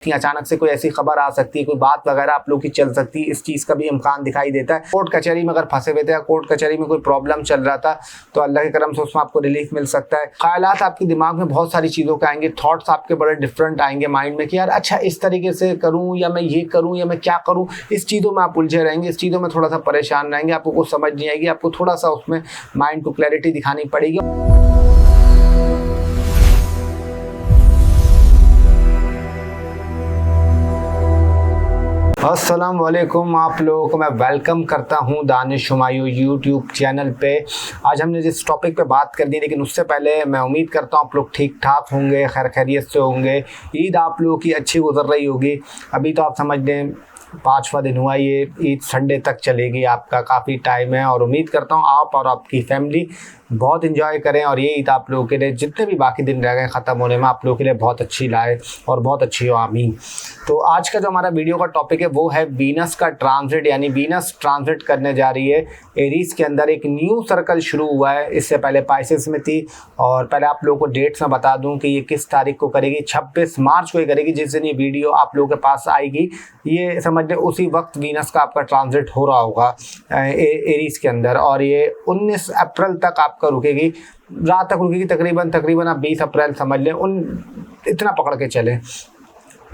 अचानक से कोई ऐसी खबर आ सकती है, कोई बात वगैरह आप लोग की चल सकती है, इस चीज़ का भी इम्कान दिखाई देता है। कोर्ट कचहरी में अगर फंसे हुए थे या कोर्ट कचहरी में कोई प्रॉब्लम चल रहा था तो अल्लाह के करम से उसमें आपको रिलीफ मिल सकता है। ख्यालात आपके दिमाग में बहुत सारी चीज़ों के आएंगे, थॉट्स आपके बड़े डिफरेंट आएंगे माइंड में कि यार अच्छा इस तरीके से करूँ या मैं ये करूँ या मैं क्या करूँ। इस चीज़ों में आप उलझे रहेंगे, इस चीज़ों में थोड़ा सा परेशान रहेंगे, आपको कुछ समझ नहीं आएगी, आपको थोड़ा सा उसमें माइंड को क्लैरिटी दिखानी पड़ेगी। अस्सलाम वालेकुम, आप लोगों को मैं वेलकम करता हूं दानिश हुमायूं यूट्यूब चैनल पे। आज हमने जिस टॉपिक पे बात कर दी, लेकिन उससे पहले मैं उम्मीद करता हूं आप लोग ठीक ठाक होंगे, खैर खैरियत से होंगे। ईद आप लोगों की अच्छी गुजर रही होगी। अभी तो आप समझ लें 5वां दिन हुआ, ये ईद संडे तक चलेगी, आपका काफ़ी टाइम है और उम्मीद करता हूँ आप और आपकी फैमिली बहुत इन्जॉय करें और ये ईद आप लोगों के लिए जितने भी बाकी दिन रह गए ख़त्म होने में आप लोगों के लिए बहुत अच्छी लाए और बहुत अच्छी हो, आमीन। तो आज का जो हमारा वीडियो का टॉपिक है वो है वीनस का ट्रांजिट, यानी वीनस ट्रांजिट करने जा रही है एरीज के अंदर। एक न्यू सर्कल शुरू हुआ है, इससे पहले पाइसेस में थी। और पहले आप लोगों को डेट्स में बता दूं कि ये किस तारीख को करेगी। 26 मार्च को ये करेगी, जिस दिन ये वीडियो आप लोगों के पास आएगी ये समझ लें उसी वक्त वीनस का आपका ट्रांजिट हो रहा होगा एरीज के अंदर। और ये 19 अप्रैल तक आपका रुकेगी, रात तक रुकेगी तकरीबन आप 20 अप्रैल समझ लें, इतना पकड़ के चलें।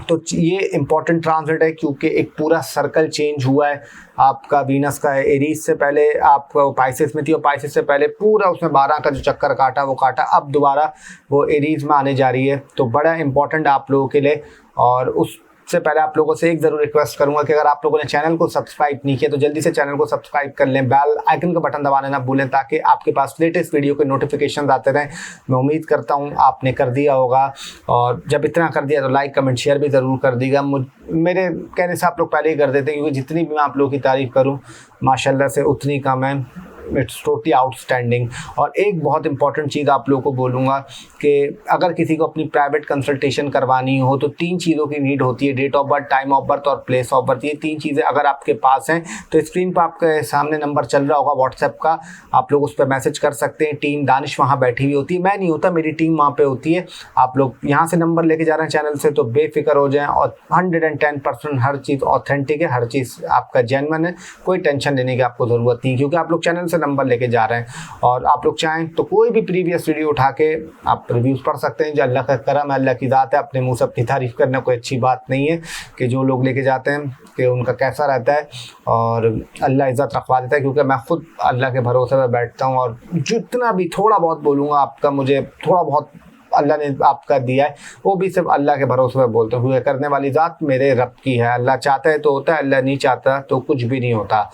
तो ये इम्पॉर्टेंट ट्रांजिट है क्योंकि एक पूरा सर्कल चेंज हुआ है आपका वीनस का। एरीज से पहले आपका पाइसेस में थी और पाइसेस से पहले पूरा उसमें 12 का जो चक्कर काटा वो काटा, अब दोबारा वो एरीज में आने जा रही है। तो बड़ा इम्पॉर्टेंट आप लोगों के लिए। और उससे पहले आप लोगों से एक ज़रूर रिक्वेस्ट करूंगा कि अगर आप लोगों ने चैनल को सब्सक्राइब नहीं किया तो जल्दी से चैनल को सब्सक्राइब कर लें, बेल आइकन का बटन दबाना ना भूलें ताकि आपके पास लेटेस्ट वीडियो के नोटिफिकेशन आते रहें। मैं उम्मीद करता हूं आपने कर दिया होगा, और जब इतना कर दिया तो लाइक कमेंट शेयर भी ज़रूर कर दीजिएगा। मेरे कहने से आप लोग पहले ही कर देते हैं, क्योंकि जितनी भी मैं आप लोगों की तारीफ़ करूँ माशाल्लाह से उतनी कम है। It's totally outstanding. और एक बहुत इंपॉर्टेंट चीज़ आप लोगों को बोलूँगा कि अगर किसी को अपनी प्राइवेट कंसल्टेशन करवानी हो तो 3 चीज़ों की नीड होती है: date of birth, time of birth और प्लेस ऑफ बर्थ। ये 3 चीज़ें अगर आपके पास हैं तो स्क्रीन पर आपके सामने नंबर चल रहा होगा व्हाट्सएप का, आप लोग उस पर मैसेज कर सकते हैं। टीम दानिश वहाँ बैठी हुई होती है, मैं नहीं होता, मेरी टीम वहाँ पर होती है। आप लोग यहाँ से नंबर लेके जा रहे हैं चैनल से तो बेफिक्र हो जाएँ, और 110% हर चीज़ ऑथेंटिक है, हर चीज़ आपका जेन्युइन है, कोई टेंशन लेने की आपको ज़रूरत नहीं, क्योंकि आप लोग चैनल से नंबर लेके जा रहे हैं। और आप लोग चाहें तो कोई भी प्रीवियस वीडियो उठा के आप रिव्यूज़ पढ़ सकते हैं। जो अल्लाह का करम है, अल्लाह की ज़ात है, अपने मुंह से अपनी तारीफ़ करना कोई अच्छी बात नहीं है कि जो लोग लेके जाते हैं कि उनका कैसा रहता है, और अल्लाह इज़्ज़त रखवा देता है। क्योंकि मैं खुद अल्लाह के भरोसे पर बैठता हूँ और जितना भी थोड़ा बहुत बोलूँगा आपका, मुझे थोड़ा बहुत अल्लाह ने आपका दिया है वो भी सिर्फ अल्लाह के भरोसे पर बोलते हुए, करने वाली ज़ात मेरे रब की है। अल्लाह चाहता है तो होता है, अल्लाह नहीं चाहता तो कुछ भी नहीं होता।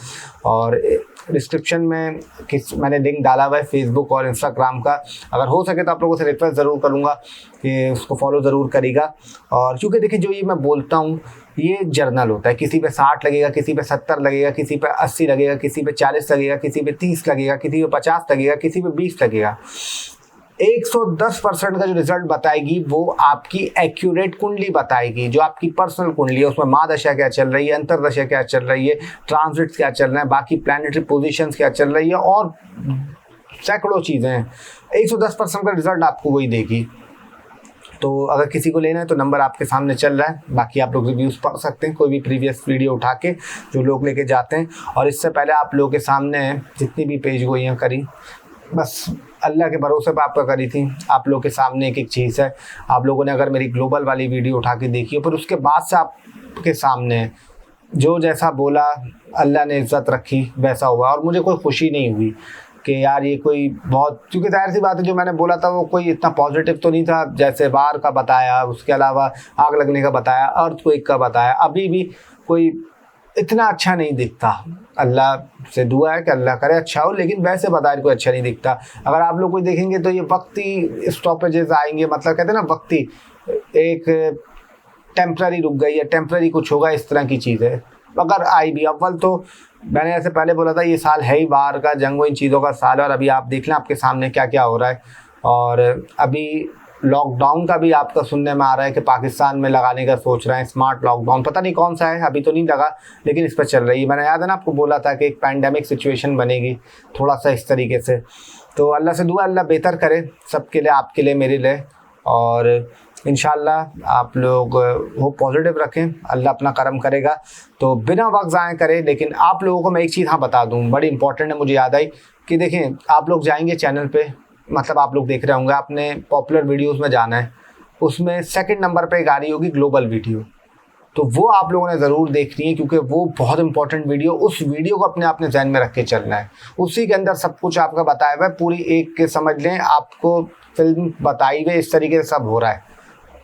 और डिस्क्रिप्शन में मैंने लिंक डाला हुआ है फेसबुक और इंस्टाग्राम का, अगर हो सके तो आप लोगों से रिक्वेस्ट ज़रूर करूँगा कि उसको फॉलो ज़रूर करिएगा। और क्योंकि देखिए जो ये मैं बोलता हूँ ये जर्नल होता है, किसी पे 60 लगेगा, किसी पे 70 लगेगा, किसी पे 80 लगेगा, किसी पे 40 लगेगा, किसी पे 30 लगेगा, किसी पे 50 लगेगा, किसी पे 20 लगेगा। 110% का जो रिजल्ट बताएगी वो आपकी एक्यूरेट कुंडली बताएगी, जो आपकी पर्सनल कुंडली है। उसमें महादशा क्या चल रही है, अंतरदशा क्या चल रही है, ट्रांजिट्स क्या चल रहे हैं, बाकी प्लैनेटरी पोजीशंस क्या चल रही है, और सैकड़ों चीज़ें हैं। 110% का रिजल्ट आपको वही देगी। तो अगर किसी को लेना है तो नंबर आपके सामने चल रहा है, बाकी आप लोग रिव्यूज़ पढ़ सकते हैं, कोई भी प्रीवियस वीडियो उठा के जो लोग लेके जाते हैं। और इससे पहले आप लोगों के सामने जितनी भी पेज गोइयाँ करी बस अल्लाह के भरोसे पर आपका करी थी। आप लोग के सामने एक एक चीज़ है। आप लोगों ने अगर मेरी ग्लोबल वाली वीडियो उठा के देखी हो, फिर उसके बाद से आपके सामने जो जैसा बोला अल्लाह ने इज़्ज़त रखी वैसा हुआ। और मुझे कोई खुशी नहीं हुई कि यार ये कोई बहुत, क्योंकि जाहिर सी बात है जो मैंने बोला था वो कोई इतना पॉजिटिव तो नहीं था। जैसे बाढ़ का बताया, उसके अलावा आग लगने का बताया, अर्थक्वेक का बताया, अभी भी कोई इतना अच्छा नहीं दिखता। अल्लाह से दुआ है कि अल्लाह करे अच्छा हो, लेकिन वैसे बाजार कोई अच्छा नहीं दिखता। अगर आप लोग कोई देखेंगे तो ये वक्ती स्टॉपेजेस आएंगे, मतलब कहते हैं ना वक्ती, एक टेम्प्ररी रुक गई है, टेम्प्ररी कुछ होगा, इस तरह की चीज़ है। अगर आई भी, अव्वल तो मैंने ऐसे पहले बोला था ये साल है ही बाहर का, जंगों इन चीज़ों का साल है। और अभी आप देख लें आपके सामने क्या क्या हो रहा है। और अभी लॉकडाउन का भी आपका सुनने में आ रहा है कि पाकिस्तान में लगाने का सोच रहे हैं, स्मार्ट लॉकडाउन, पता नहीं कौन सा है, अभी तो नहीं लगा, लेकिन इस पर चल रही है। मैंने याद है ना आपको बोला था कि एक पैंडेमिक सिचुएशन बनेगी थोड़ा सा इस तरीके से। तो अल्लाह से दुआ, अल्लाह बेहतर करे सबके लिए, आपके लिए, मेरे लिए। और इंशाल्लाह आप लोग वो पॉजिटिव रखें, अल्लाह अपना करम करेगा। तो बिना वक्त ज़ाया करें, लेकिन आप लोगों को मैं एक चीज़ हाँ बता दूँ, बड़ी इंपॉर्टेंट है, मुझे याद आई कि देखें, आप लोग जाएंगे चैनल पे, मतलब आप लोग देख रहे होंगे, आपने पॉपुलर वीडियोज़ में जाना है, उसमें सेकंड नंबर पे एक आ रही होगी ग्लोबल वीडियो, तो वो आप लोगों ने ज़रूर देखनी है, क्योंकि वो बहुत इंपॉर्टेंट वीडियो, उस वीडियो को अपने जहन में रख के चलना है। उसी के अंदर सब कुछ आपका बताया हुआ है, पूरी एक के समझ लें, आपको फिल्म बताई हुई इस तरीके से सब हो रहा है।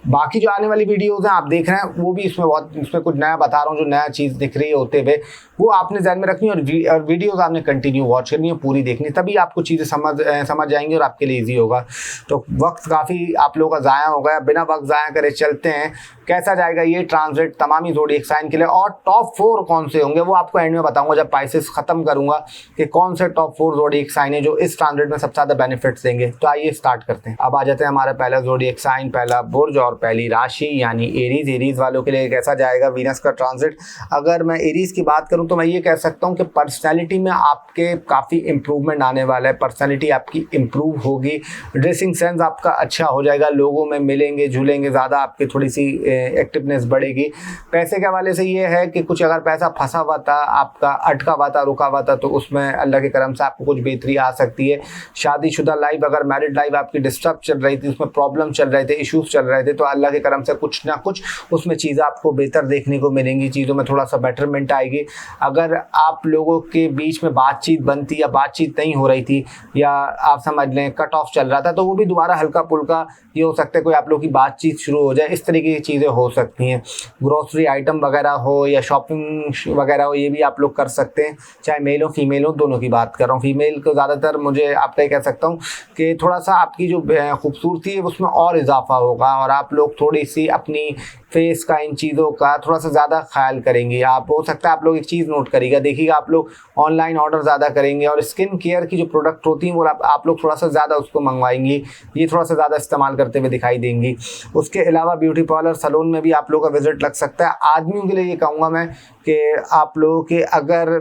बाकी जो आने वाली वीडियोज़ हैं आप देख रहे हैं, वो भी इसमें कुछ नया बता रहा हूँ, जो नया चीज़ दिख रही है होते हुए, वो आपने ध्यान में रखनी है, और वीडियोज़ आपने कंटिन्यू वॉच करनी है, पूरी देखनी, तभी आपको चीज़ें समझ जाएंगी और आपके लिए ईजी होगा। तो वक्त काफ़ी आप लोगों का ज़ाया हो गया, बिना वक्त ज़ाया करे चलते हैं कैसा जाएगा ये ट्रांजिट तमामी ज़ोडिएक साइन के लिए, और टॉप 4 कौन से होंगे वो आपको एंड में बताऊंगा जब पाइसेस ख़त्म करूंगा कि कौन से टॉप 4 ज़ोडिएक साइन है जो इस ट्रांजिट में सबसे ज़्यादा बेनिफिट्स देंगे। तो आइए स्टार्ट करते हैं। अब आ जाते हैं हमारा पहला ज़ोडिएक साइन, पहला बुर्ज और पहली राशि यानी एरीज। एरीज वालों के लिए कैसा जाएगा वीनस का ट्रांजिट? अगर मैं एरीज की बात करूं तो मैं ये कह सकता हूं कि पर्सनैलिटी में आपके काफ़ी इंप्रूवमेंट आने वाला है, पर्सनैलिटी आपकी इंप्रूव होगी, ड्रेसिंग सेंस आपका अच्छा हो जाएगा, लोगों में मिलेंगे जुलेंगे ज़्यादा, आपकी थोड़ी सी एक्टिवनेस बढ़ेगी। पैसे के हवाले से ये है कि कुछ अगर पैसा फंसा हुआ था, आपका अटका हुआ था, रुका हुआ था, तो उसमें अल्लाह के करम से आपको कुछ बेहतरी आ सकती है। शादीशुदा लाइफ, अगर मैरिड लाइफ आपकी डिस्टर्ब चल रही थी, उसमें प्रॉब्लम चल रहे थे, इश्यूज चल रहे थे, तो अल्लाह के करम से कुछ ना कुछ उसमें चीज़ें आपको बेहतर देखने को मिलेंगी, चीज़ों में थोड़ा सा बेटरमेंट आएगी। अगर आप लोगों के बीच में बातचीत बनती या बातचीत नहीं हो रही थी, या आप समझ लें कट ऑफ चल रहा था, तो वो भी दोबारा हल्का पुल्का ये हो सकता है कोई आप लोगों की बातचीत शुरू हो जाए, इस तरीके की चीज़ें हो सकती हैं। ग्रोसरी आइटम वगैरह हो या शॉपिंग वगैरह हो, ये भी आप लोग कर सकते हैं, चाहे मेल हो फीमेल हो, दोनों की बात कर रहा हूँ। फीमेल को ज़्यादातर मुझे आपका ये कह सकता हूँ कि थोड़ा सा आपकी जो खूबसूरती है उसमें और इजाफा होगा, और आप लोग थोड़ी सी अपनी फेस का, इन चीज़ों का थोड़ा सा ज़्यादा ख्याल करेंगे। आप हो सकता है आप लोग एक चीज़ नोट करिएगा, देखिएगा आप लोग ऑनलाइन ऑर्डर ज़्यादा करेंगे, और स्किन केयर की जो प्रोडक्ट होती हैं वो आप लोग थोड़ा सा ज़्यादा उसको मंगवाएंगी, ये थोड़ा सा ज़्यादा इस्तेमाल करते हुए दिखाई देंगी। उसके अलावा ब्यूटी पार्लर सैलून में भी आप लोगों का विजिट लग सकता है। आदमियों के लिए ये कहूँगा मैं कि आप लोगों के अगर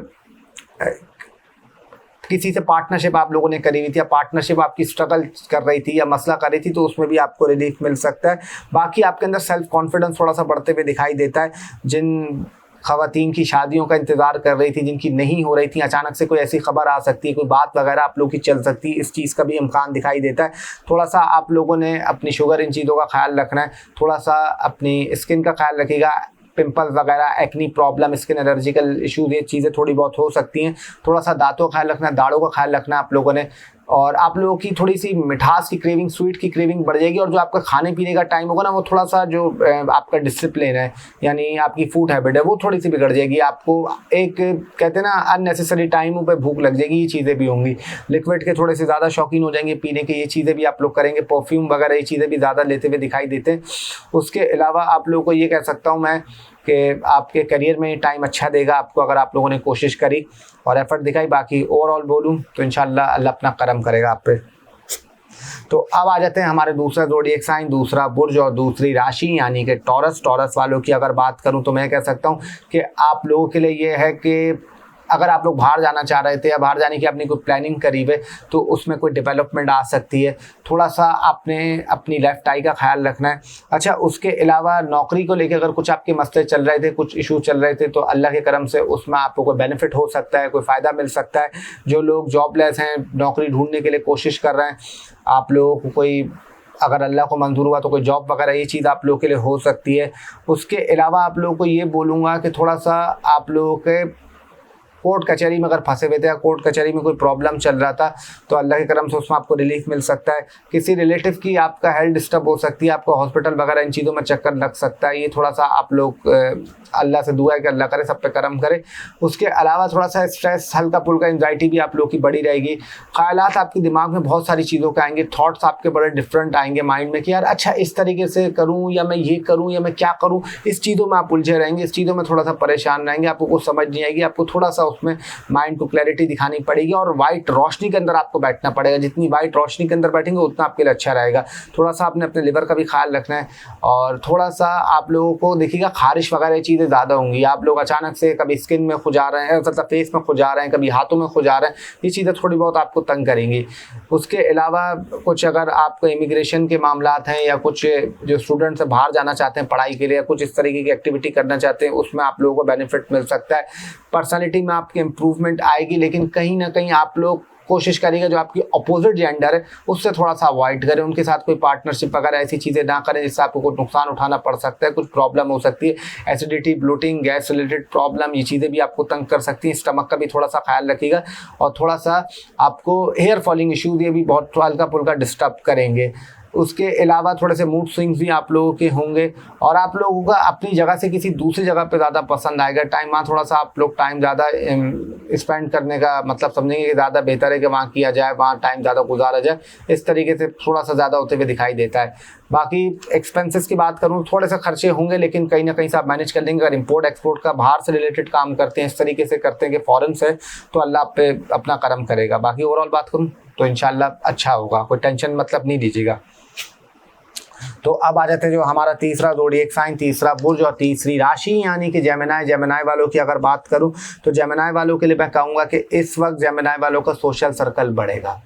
किसी से पार्टनरशिप आप लोगों ने करी हुई थी, या पार्टनरशिप आपकी स्ट्रगल कर रही थी या मसला कर रही थी, तो उसमें भी आपको रिलीफ मिल सकता है। बाकी आपके अंदर सेल्फ कॉन्फिडेंस थोड़ा सा बढ़ते हुए दिखाई देता है। जिन ख़वातीन की शादियों का इंतज़ार कर रही थी, जिनकी नहीं हो रही थी, अचानक से कोई ऐसी खबर आ सकती है, कोई बात वगैरह आप लोग की चल सकती है, इस चीज़ का भी इम्कान दिखाई देता है। थोड़ा सा आप लोगों ने अपनी शुगर, इन चीज़ों का ख्याल रखना है, थोड़ा सा अपनी स्किन का ख्याल रखिएगा, पिंपल्स वगैरह, acne problem, skin allergical issues, ये चीज़ें थोड़ी बहुत हो सकती हैं। थोड़ा सा दांतों का ख्याल रखना, दाढ़ों का ख्याल रखना आप लोगों ने, और आप लोगों की थोड़ी सी मिठास की क्रेविंग, स्वीट की क्रेविंग बढ़ जाएगी, और जो आपका खाने पीने का टाइम होगा ना, वो थोड़ा सा जो आपका डिसिप्लिन है, यानी आपकी फूड हैबिट है, वो थोड़ी सी बिगड़ जाएगी। आपको एक कहते हैं ना अननेसेसरी टाइमों पे भूख लग जाएगी, ये चीज़ें भी होंगी। लिक्विड के थोड़े से ज़्यादा शौकीन हो जाएंगे पीने के, ये चीज़ें भी आप लोग करेंगे। परफ्यूम वगैरह ये चीज़ें भी ज़्यादा लेते हुए दिखाई देते हैं। उसके अलावा आप लोगों को ये कह सकता हूँ मैं कि आपके करियर में टाइम अच्छा देगा आपको, अगर आप लोगों ने कोशिश करी और एफर्ट दिखाई। बाकी ओवरऑल बोलूँ तो इंशाल्लाह अल्लाह अपना करम करेगा आप पे। तो अब आ जाते हैं हमारे दूसरा ज़ोडिएक साइन, दूसरा बुर्ज और दूसरी राशि यानी कि टॉरस। टॉरस वालों की अगर बात करूं तो मैं कह सकता हूं कि आप लोगों के लिए ये है कि अगर आप लोग बाहर जाना चाह रहे थे, या बाहर जाने की अपनी कोई प्लानिंग करी है, तो उसमें कोई डेवलपमेंट आ सकती है। थोड़ा सा आपने अपनी लेफ्ट आई का ख्याल रखना है। अच्छा, उसके अलावा नौकरी को लेकर अगर कुछ आपके मसले चल रहे थे, कुछ इशू चल रहे थे, तो अल्लाह के करम से उसमें आपको कोई बेनिफिट हो सकता है, कोई फ़ायदा मिल सकता है। जो लोग जॉबलेस हैं, नौकरी ढूंढने के लिए कोशिश कर रहे हैं, आप लोगों को कोई अगर अल्लाह को मंजूर हुआ तो कोई जॉब वगैरह ये चीज़ आप लोगों के लिए हो सकती है। उसके अलावा आप लोगों को ये बोलूँगा कि थोड़ा सा आप लोगों के कोर्ट कचहरी में अगर फंसे हुए थे, या कोर्ट कचहरी में कोई प्रॉब्लम चल रहा था, तो अल्लाह के करम से उसमें आपको रिलीफ मिल सकता है। किसी रिलेटिव की आपका हेल्थ डिस्टर्ब हो सकती है, आपको हॉस्पिटल वगैरह इन चीज़ों में चक्कर लग सकता है। ये थोड़ा सा आप लोग अल्लाह से दुआ है कि अल्लाह करे सब पे करम करे। उसके अलावा थोड़ा सा स्ट्रेस, हल्का फुल्का एंजाइटी भी आप लोग की बढ़ी रहेगी। ख्यालात आपके दिमाग में बहुत सारी चीज़ों के आएंगे, थॉट्स आपके बड़े डिफरेंट आएंगे माइंड में कि यार अच्छा इस तरीके से करूँ, या मैं ये करूँ, या मैं क्या करूँ। इस चीज़ों में आप उलझे रहेंगे, इस चीज़ों में थोड़ा सा परेशान रहेंगे, आपको कुछ समझ नहीं आएगी। आपको थोड़ा सा उसमें माइंड को क्लैरिटी दिखानी पड़ेगी और वाइट रोशनी के अंदर आपको बैठना पड़ेगा। जितनी वाइट रोशनी के अंदर बैठेंगे उतना आपके लिए अच्छा रहेगा। थोड़ा सा आपने अपने लिवर का भी ख्याल रखना है और थोड़ा सा आप लोगों को देखिएगा खारिश वगैरह चीज़ें ज़्यादा होंगी। आप लोग अचानक से कभी स्किन में खुजा रहे हैं, मतलब फेस में खुजा रहे हैं, कभी हाथों में खुजा रहे हैं, ये चीज़ें थोड़ी बहुत आपको तंग करेंगी। उसके अलावा कुछ अगर आपको इमिग्रेशन के मामलात हैं या कुछ जो स्टूडेंट्स बाहर जाना चाहते हैं पढ़ाई के लिए या कुछ इस तरीके की एक्टिविटी करना चाहते हैं, उसमें आप लोगों को बेनिफिट मिल सकता है। पर्सनैलिटी में आपकी इम्प्रूवमेंट आएगी, लेकिन कहीं ना कहीं आप लोग कोशिश करिएगा जो आपकी अपोजिट जेंडर है उससे थोड़ा सा अवॉइड करें, उनके साथ कोई पार्टनरशिप वगैरह ऐसी चीज़ें ना करें जिससे आपको कुछ नुकसान उठाना पड़ सकता है, कुछ प्रॉब्लम हो सकती है। Acidity, bloating, gas related problem, ये चीज़ें भी आपको तंग कर सकती हैं। स्टमक का भी थोड़ा सा ख्याल रखिएगा और थोड़ा सा आपको हेयर फॉलिंग इश्यूज ये भी बहुत हल्का फुल्का डिस्टर्ब करेंगे। उसके अलावा थोड़े से मूड स्विंग्स भी आप लोगों के होंगे और आप लोगों का अपनी जगह से किसी दूसरी जगह पे ज़्यादा पसंद आएगा टाइम। वहाँ थोड़ा सा आप लोग टाइम ज़्यादा स्पेंड करने का मतलब समझेंगे कि ज़्यादा बेहतर है कि वहाँ किया जाए, वहाँ टाइम ज़्यादा गुजारा जाए, इस तरीके से थोड़ा सा ज़्यादा होते हुए दिखाई देता है। बाकी एक्सपेंसेस की बात करूँ, थोड़े से खर्चे होंगे लेकिन कहीं ना कहीं से आप मैनेज कर लेंगे। अगर इम्पोर्ट एक्सपोर्ट का बाहर से रिलेटेड काम करते हैं, इस तरीके से करते हैं कि फॉरेन से, तो अल्लाह आप पे अपना करम करेगा। बाकी ओवरऑल बात करूँ तो इंशाल्लाह अच्छा होगा, कोई टेंशन मतलब नहीं लीजिएगा। तो अब आ जाते हैं जो हमारा तीसरा ज़ोडिएक साइन, तीसरा बुर्ज और तीसरी राशि यानी कि जेमिनी। जेमिनी वालों की अगर बात करूं तो जेमिनी वालों के लिए मैं कहूँगा कि इस वक्त जेमिनी वालों का सोशल सर्कल बढ़ेगा,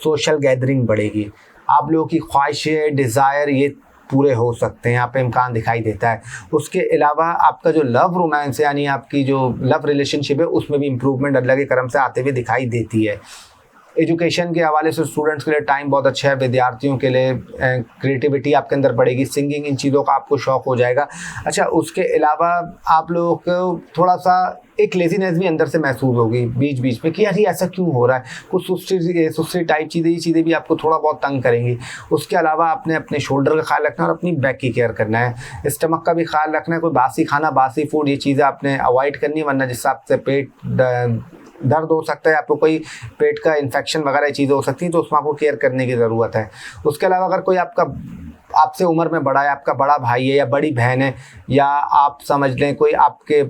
सोशल गैदरिंग बढ़ेगी, आप लोगों की ख्वाहिशें, डिज़ायर ये पूरे हो सकते हैं, यहाँ पे इम्कान दिखाई देता है। उसके अलावा आपका जो लव रोमांस है यानी आपकी जो लव रिलेशनशिप है उसमें भी इम्प्रूवमेंट अल्लाह के करम से आते हुए दिखाई देती है। एजुकेशन के हवाले से स्टूडेंट्स के लिए टाइम बहुत अच्छा है, विद्यार्थियों के लिए क्रिएटिविटी आपके अंदर बढ़ेगी, सिंगिंग इन चीज़ों का आपको शौक़ हो जाएगा। अच्छा, उसके अलावा आप लोगों को थोड़ा सा एक लेजीनेस भी अंदर से महसूस होगी बीच बीच में कि यार ये ऐसा क्यों हो रहा है, कुछ सुस्ती टाइप चीज़ें, ये चीज़ें भी आपको थोड़ा बहुत तंग करेंगी। उसके अलावा आपने अपने शोल्डर का ख्याल रखना है और अपनी बैक की केयर करना है, स्टमक का भी ख्याल रखना है। कोई बासी खाना, बासी फूड, ये चीज़ें आपने अवॉइड करनी है, वरना जिससे आपसे पेट दर्द हो सकता है, आपको कोई पेट का इन्फेक्शन वगैरह चीज़ें हो सकती हैं, तो उसमें आपको केयर करने की ज़रूरत है। उसके अलावा अगर कोई आपसे उम्र में बड़ा है, आपका बड़ा भाई है या बड़ी बहन है, या आप समझ लें कोई आपके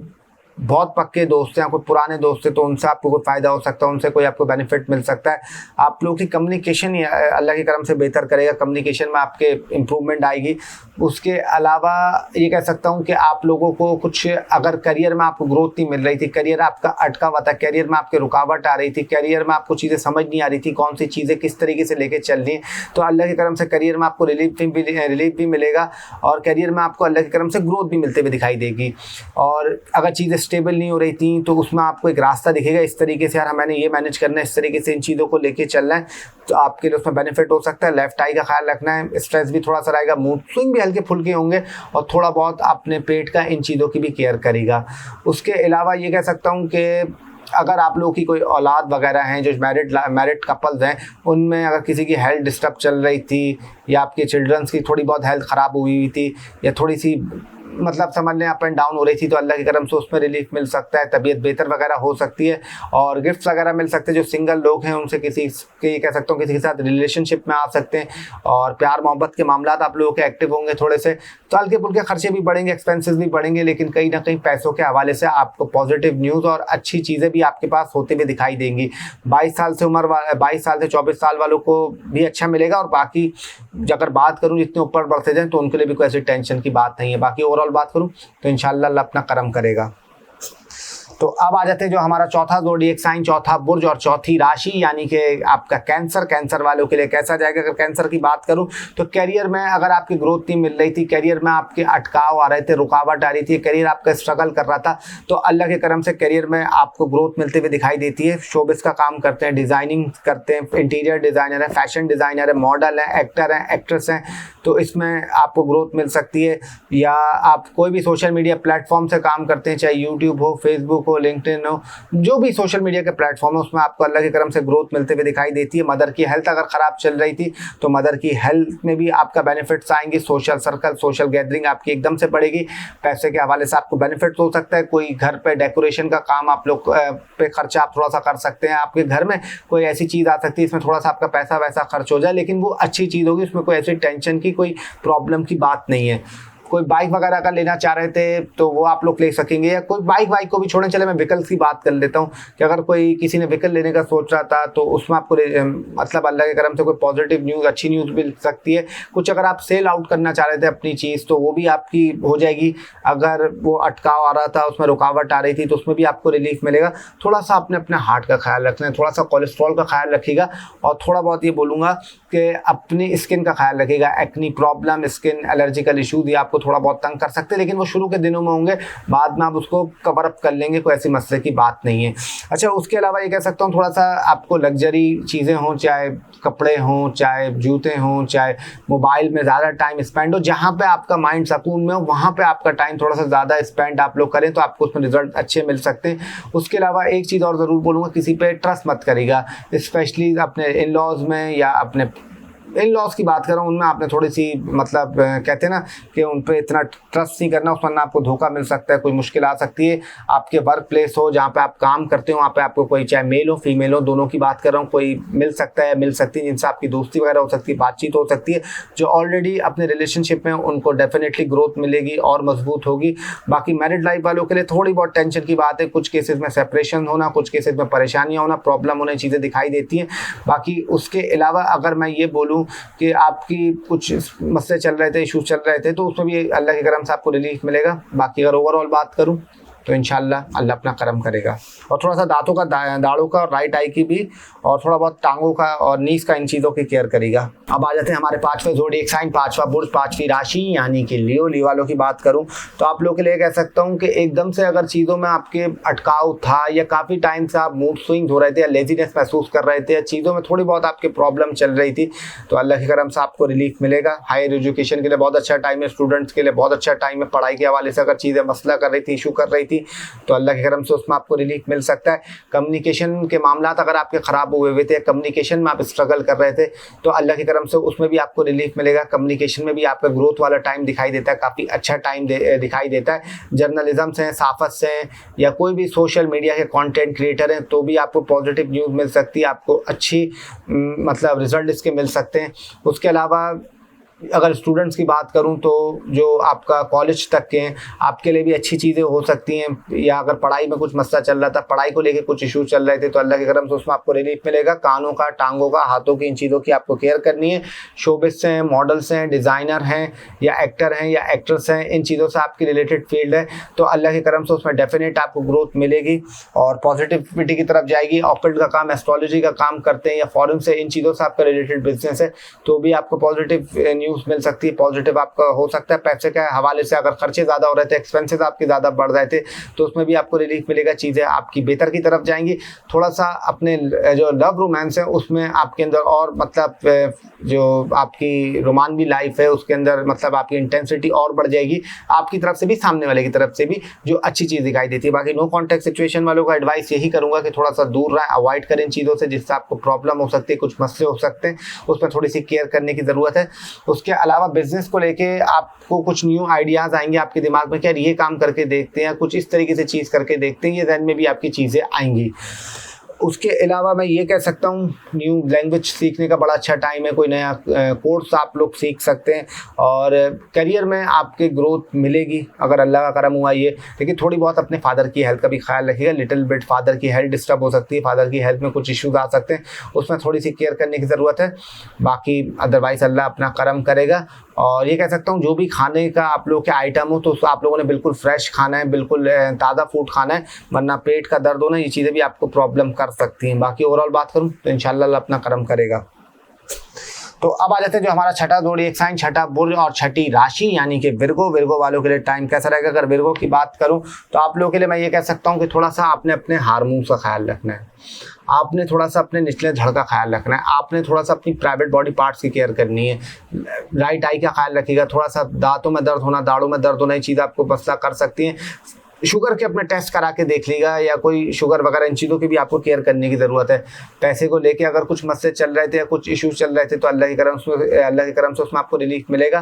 बहुत पक्के दोस्त हैं, कोई पुराने दोस्त हैं, तो उनसे आपको कोई फ़ायदा हो सकता है, उनसे कोई आपको बेनिफिट मिल सकता है। आप लोगों की कम्युनिकेशन ही अल्लाह के करम से बेहतर करेगा, कम्युनिकेशन में आपके इम्प्रूवमेंट आएगी। उसके अलावा ये कह सकता हूँ कि आप लोगों को कुछ अगर करियर में आपको ग्रोथ नहीं मिल रही थी, करियर आपका अटका हुआ था, करियर में आपके रुकावट आ रही थी, करियर में आपको चीज़ें समझ नहीं आ रही थी, कौन सी चीज़ें किस तरीके से लेके चल रही हैं, तो अल्लाह के करम से करियर में आपको रिलीफ भी मिलेगा और करियर में आपको अल्लाह के करम से ग्रोथ भी मिलते हुए दिखाई देगी। और अगर चीज़ें स्टेबल नहीं हो रही थी तो उसमें आपको एक रास्ता दिखेगा इस तरीके से, यार मैंने ये मैनेज करना है, इस तरीके से इन चीज़ों को लेके चलना है, तो आपके लिए उसमें बेनिफिट हो सकता है। लेफ्ट आई का ख्याल रखना है, स्ट्रेस भी थोड़ा सा रहेगा, मूड स्विंग भी हल्के फुल्के होंगे और थोड़ा बहुत अपने पेट का इन चीज़ों की भी केयर करेगा। उसके अलावा ये कह सकता हूँ कि अगर आप लोगों की कोई औलाद वगैरह हैं, जो मैरिड कपल्स हैं, उनमें अगर किसी की हेल्थ डिस्टर्ब चल रही थी या आपके चिल्ड्रंस की थोड़ी बहुत हेल्थ ख़राब हुई थी या थोड़ी सी मतलब समझ लें अप एंड डाउन हो रही थी, तो अल्लाह के करम से उसमें रिलीफ मिल सकता है, तबीयत बेहतर वगैरह हो सकती है और गिफ्ट्स वगैरह मिल सकते हैं। जो सिंगल लोग हैं उनसे किसी के कह सकता हूँ किसी के साथ रिलेशनशिप में आ सकते हैं और प्यार मोहब्बत के मामलात आप लोगों के एक्टिव होंगे थोड़े से, तो हल्के फुल्के खर्चे भी बढ़ेंगे, एक्सपेंसेस भी बढ़ेंगे, लेकिन कहीं ना कहीं पैसों के हवाले से आपको पॉजिटिव न्यूज़ और अच्छी चीज़ें भी आपके पास होते हुए दिखाई देंगी। 22 साल से 24 साल वालों को भी अच्छा मिलेगा और बाकी अगर बात करूँ जितने ऊपर बढ़ते जाएँ तो उनके लिए भी कोई ऐसी टेंशन की बात नहीं है। बाकी ओवरऑल बात करूँ तो इंशाल्लाह अल्लाह अपना करम करेगा। तो अब आ जाते हैं जो हमारा चौथा ज़ोडिएक साइन, चौथा बुर्ज और चौथी राशि यानी कि आपका कैंसर। कैंसर वालों के लिए कैसा जाएगा? अगर कैंसर की बात करूं तो करियर में अगर आपकी ग्रोथ नहीं मिल रही थी, करियर में आपके अटकाव आ रहे थे, रुकावट आ रही थी, करियर आपका स्ट्रगल कर रहा था, तो अल्लाह के करम से करियर में आपको ग्रोथ मिलते हुए दिखाई देती है। शोबिस का काम करते हैं, डिज़ाइनिंग करते हैं, इंटीरियर डिज़ाइनर है, फैशन डिज़ाइनर है, मॉडल है, एक्टर हैं, एक्ट्रेस हैं, तो इसमें आपको ग्रोथ मिल सकती है। या आप कोई भी सोशल मीडिया प्लेटफॉर्म से काम करते हैं, चाहे यूट्यूब हो, फेसबुक हो, लिंक्डइन हो, जो भी सोशल मीडिया के प्लेटफॉर्म है, उसमें आपको अल्लाह के करम से ग्रोथ मिलते हुए दिखाई देती है। मदर की हेल्थ अगर ख़राब चल रही थी तो मदर की हेल्थ में भी आपका बेनिफिट्स आएंगे। सोशल सर्कल, सोशल गैदरिंग आपकी एकदम से बढ़ेगी। पैसे के हवाले से आपको बेनिफिट्स हो सकता है। कोई घर पे डेकोरेशन का काम आप लोग पे खर्चा आप थोड़ा सा कर सकते हैं। आपके घर में कोई ऐसी चीज़ आ सकती है इसमें थोड़ा सा आपका पैसा वैसा खर्च हो जाए, लेकिन वो अच्छी चीज़ होगी, उसमें कोई ऐसी टेंशन की, कोई प्रॉब्लम की बात नहीं है। कोई बाइक वगैरह का लेना चाह रहे थे तो वो आप लोग ले सकेंगे, या कोई बाइक को भी छोड़ें, चले मैं व्हीकल्स की बात कर लेता हूँ कि अगर कोई किसी ने व्हीकल लेने का सोच रहा था तो उसमें आपको मतलब अल्लाह के करम से कोई पॉजिटिव न्यूज़, अच्छी न्यूज़ मिल सकती है। कुछ अगर आप सेल आउट करना चाह रहे थे अपनी चीज़ तो वो भी आपकी हो जाएगी। अगर वो अटकाव आ रहा था, उसमें रुकावट आ रही थी तो उसमें भी आपको रिलीफ मिलेगा। थोड़ा सा अपने हार्ट का ख्याल रखना है, थोड़ा सा कोलेस्ट्रॉल का ख्याल रखिएगा, और थोड़ा बहुत ये बोलूँगा कि अपनी स्किन का ख्याल रखिएगा। Acne problem, skin allergical issues ये आपको थोड़ा बहुत तंग कर सकते हैं, लेकिन वो शुरू के दिनों में होंगे, बाद में आप उसको कवर अप कर लेंगे, कोई ऐसी मसले की बात नहीं है। अच्छा, उसके अलावा ये कह सकता हूँ थोड़ा सा आपको लग्जरी चीज़ें हों, चाहे कपड़े हों, चाहे जूते हों, चाहे मोबाइल में ज़्यादा टाइम स्पेंड हो, जहाँ पे आपका माइंड सुकून में हो वहाँ पे आपका टाइम थोड़ा सा ज़्यादा स्पेंड आप लोग करें तो आपको उसमें रिजल्ट अच्छे मिल सकते हैं। उसके अलावा एक चीज़ और ज़रूर बोलूँगा, किसी पे ट्रस्ट मत करिएगा, स्पेशली अपने इन लॉज में, या अपने इन लॉज की बात कर रहा हूँ, उनमें आपने थोड़ी सी मतलब कहते हैं ना कि उन पर इतना ट्रस्ट नहीं करना, उस वरना आपको धोखा मिल सकता है, कोई मुश्किल आ सकती है। आपके वर्क प्लेस हो, जहाँ पे आप काम करते हो, वहाँ पे आपको कोई, चाहे मेल हो फीमेल हो, दोनों की बात कर रहा हूँ, कोई मिल सकता है, मिल सकती है जिनसे आपकी दोस्ती वगैरह हो सकती है, बातचीत हो सकती है, जो ऑलरेडी अपने रिलेशनशिप में, उनको डेफिनेटली ग्रोथ मिलेगी और मजबूत होगी। बाकी मैरिड लाइफ वालों के लिए थोड़ी बहुत टेंशन की बात है, कुछ केसेस में सेपरेशन होना, कुछ केसेस में परेशानियाँ होना, प्रॉब्लम होने चीज़ें दिखाई देती हैं। बाकी उसके अलावा अगर मैं ये बोलूँ कि आपकी कुछ मसले चल रहे थे, इशूज़ चल रहे थे, तो उसमें भी अल्लाह के करम से आपको रिलीफ मिलेगा। बाकी अगर ओवरऑल बात करूं तो इंशाल्लाह अल्लाह अपना करम करेगा। और थोड़ा सा दांतों का, दाढ़ों का, और राइट आई की भी, और थोड़ा बहुत टांगों का और नीज का, इन चीज़ों की केयर करेगा। अब आ जाते हैं हमारे पांचवें ज़ोडिएक साइन, पांचवा बुर्ज, पांचवी राशि यानी कि लियो। लियो वालों की बात करूं तो आप लोगों के लिए कह सकता हूं कि एकदम से अगर चीज़ों में आपके अटकाव था, या काफ़ी टाइम से आप मूड स्विंग हो रहे थे, या लेजीनेस महसूस कर रहे थे, या चीज़ों में थोड़ी बहुत आपके प्रॉब्लम चल रही थी, तो अल्लाह के करम से आपको रिलीफ मिलेगा। हायर एजुकेशन के लिए बहुत अच्छा टाइम है, स्टूडेंट्स के लिए बहुत अच्छा टाइम है। पढ़ाई के हवाले से अगर चीज़ें मसला कर रही थी, इशू कर रही थी, तो अल्लाह के करम से उसमें आपको रिलीफ मिल सकता है। कम्युनिकेशन के मामला अगर आपके ख़राब हुए थे, कम्युनिकेशन में आप स्ट्रगल कर रहे थे, तो अल्लाह की करम से उसमें भी आपको रिलीफ मिलेगा। कम्युनिकेशन में भी आपका ग्रोथ वाला टाइम दिखाई देता है, काफ़ी अच्छा टाइम दिखाई देता है। जर्नलिज्म से हैं, साफत से हैं, या कोई भी सोशल मीडिया के कंटेंट क्रिएटर हैं, तो भी आपको पॉजिटिव न्यूज़ मिल सकती है, आपको अच्छी मतलब रिजल्ट इसके मिल सकते हैं। उसके अलावा अगर स्टूडेंट्स की बात करूं तो जो आपका कॉलेज तक के हैं, आपके लिए भी अच्छी चीज़ें हो सकती हैं। या अगर पढ़ाई में कुछ मसला चल रहा था, पढ़ाई को लेके कुछ इशू चल रहे थे, तो अल्लाह के करम से उसमें आपको रिलीफ मिलेगा। कानों का, टांगों का, हाथों की, इन चीज़ों की आपको केयर करनी है। शोबिस से हैं, मॉडल्स हैं, डिज़ाइनर हैं, या एक्टर हैं, या एक्ट्रेस हैं, इन चीज़ों से आपकी रिलेटेड फील्ड है, तो अल्लाह के करम से उसमें डेफिनेट आपको ग्रोथ मिलेगी और पॉजिटिविटी की तरफ जाएगी। ऑकल्ट का काम, एस्ट्रोलॉजी का काम करते हैं, या फॉरेन से, इन चीज़ों से आपका रिलेटेड बिजनेस है, तो भी आपको पॉजिटिव न्यूज़ मिल सकती है। पॉजिटिव आपका हो सकता है। पैसे के हवाले से अगर खर्चे ज़्यादा हो रहे थे, एक्सपेंसेस आपके ज़्यादा बढ़ रहे थे, तो उसमें भी आपको रिलीफ मिलेगा। चीज़ें आपकी बेहतर की तरफ जाएंगी। थोड़ा सा अपने जो लव रोमांस है उसमें आपके अंदर और मतलब जो आपकी रोमानवी लाइफ है उसके अंदर मतलब आपकी इंटेंसिटी और बढ़ जाएगी, आपकी तरफ से भी, सामने वाले की तरफ से भी, जो अच्छी चीज़ दिखाई देती है। बाकी नो कॉन्टैक्ट सिचुएशन वालों का एडवाइस यही करूँगा कि थोड़ा सा दूर रहें, अवॉइड करें इन चीज़ों से जिससे आपको प्रॉब्लम हो सकती है, कुछ मसले हो सकते हैं, उसमें थोड़ी सी केयर करने की ज़रूरत है। उसके अलावा बिजनेस को लेके आपको कुछ न्यू आइडियाज़ आएंगे आपके दिमाग में कि यार ये काम करके देखते हैं, कुछ इस तरीके से चीज़ करके देखते हैं, ये जहन में भी आपकी चीज़ें आएंगी। उसके अलावा मैं ये कह सकता हूँ न्यू लैंग्वेज सीखने का बड़ा अच्छा टाइम है। कोई नया कोर्स आप लोग सीख सकते हैं और करियर में आपके ग्रोथ मिलेगी अगर अल्लाह का करम हुआ ये। लेकिन थोड़ी बहुत अपने फादर की हेल्थ का भी ख्याल रखिएगा। लिटिल बिट फादर की हेल्थ डिस्टर्ब हो सकती है, फादर की हेल्थ में कुछ इश्यूज आ सकते हैं, उसमें थोड़ी सी केयर करने की ज़रूरत है। बाकी अदरवाइज़ अल्लाह अपना करम करेगा। और ये कह सकता हूँ जो भी खाने का आप लोग के आइटम हो तो आप लोगों ने बिल्कुल फ्रेश खाना है, बिल्कुल ताज़ा फूड खाना है, वरना पेट का दर्द होना, ये चीज़ें भी आपको प्रॉब्लम कर सकती हैं। बाकी ओवरऑल बात करूँ तो इंशाल्लाह अल्लाह अपना करम करेगा। तो अब आ जाते हैं जो हमारा छठा ज़ोडिएक साइन, छठा बुर्ज और छठी राशि यानी कि विर्गो। विर्गो वालों के लिए टाइम कैसा रहेगा? अगर विर्गो की बात करूं तो आप लोगों के लिए मैं ये कह सकता हूं कि थोड़ा सा आपने अपने हार्मोन्स का ख्याल रखना है, आपने थोड़ा सा अपने निचले धड़ का ख्याल रखना है, आपने थोड़ा सा अपनी प्राइवेट बॉडी पार्ट्स की केयर करनी है। राइट आई का ख्याल रखिएगा। थोड़ा सा दांतों में दर्द होना, दाढ़ों में दर्द होना, ये चीज़ आपको मसला कर सकती है। शुगर के अपने टेस्ट करा के देख लीजिएगा, या कोई शुगर वगैरह इन चीज़ों की भी आपको केयर करने की ज़रूरत है। पैसे को लेके अगर कुछ मसले चल रहे थे या कुछ इश्यूज चल रहे थे तो अल्लाह के करम से उसमें आपको रिलीफ मिलेगा।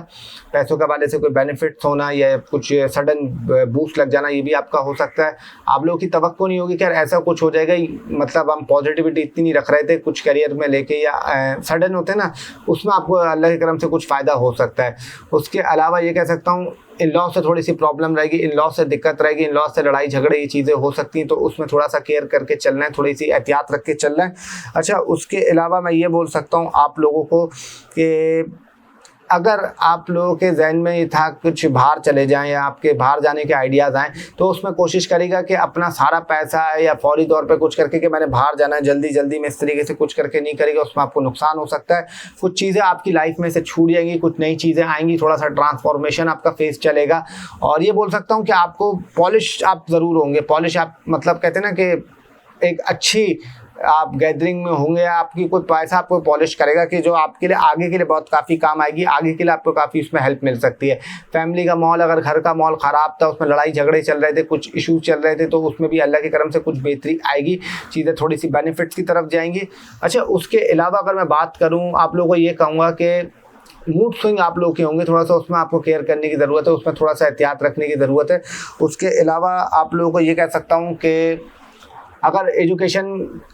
पैसों के वाले से कोई बेनिफिट्स होना या कुछ सडन बूस्ट लग जाना, ये भी आपका हो सकता है। आप लोगों की तवक्को नहीं होगी कि यार ऐसा कुछ हो जाएगा, मतलब हम पॉजिटिविटी इतनी नहीं रख रहे थे कुछ करियर में लेके, या सडन होते हैं ना, उसमें आपको अल्लाह के करम से कुछ फ़ायदा हो सकता है। उसके अलावा ये कह सकता हूँ इन लॉ से थोड़ी सी प्रॉब्लम रहेगी, इन लॉ से दिक्कत रहेगी, इन लॉ से लड़ाई झगड़े ये चीज़ें हो सकती हैं, तो उसमें थोड़ा सा केयर करके चलना है, थोड़ी सी एहतियात रख के चलना है। अच्छा, उसके अलावा मैं ये बोल सकता हूँ आप लोगों को कि अगर आप लोगों के जहन में ये था कुछ बाहर चले जाएं या आपके बाहर जाने के आइडियाज़ आएँ, तो उसमें कोशिश करेगा कि अपना सारा पैसा है या फौरी तौर पे कुछ करके कि मैंने बाहर जाना है, जल्दी जल्दी में इस तरीके से कुछ करके नहीं करेगा, उसमें आपको नुकसान हो सकता है। कुछ चीज़ें आपकी लाइफ में से छूट जाएंगी, कुछ नई चीज़ें आएंगी, थोड़ा सा ट्रांसफॉर्मेशन आपका फेस चलेगा। और ये बोल सकता हूँ कि आपको पॉलिश आप ज़रूर होंगे, पॉलिश आप मतलब कहते हैं ना कि एक अच्छी आप गैदरिंग में होंगे, आपकी कोई पैसा आपको पॉलिश करेगा कि जो आपके लिए आगे के लिए बहुत काफ़ी काम आएगी, आगे के लिए आपको काफ़ी उसमें हेल्प मिल सकती है। फैमिली का माहौल, अगर घर का माहौल ख़राब था, उसमें लड़ाई झगड़े चल रहे थे, कुछ इश्यूज चल रहे थे, तो उसमें भी अल्लाह के करम से कुछ बेहतरी आएगी, चीज़ें थोड़ी सी बेनिफिट्स की तरफ जाएंगी। अच्छा, उसके अलावा अगर मैं बात करूँ, आप लोगों को ये कहूँगा कि मूड स्विंग आप लोग के होंगे, थोड़ा सा उसमें आपको केयर करने की ज़रूरत है, उसमें थोड़ा सा एहतियात रखने की ज़रूरत है। उसके अलावा आप लोगों को ये कह सकता हूँ कि अगर एजुकेशन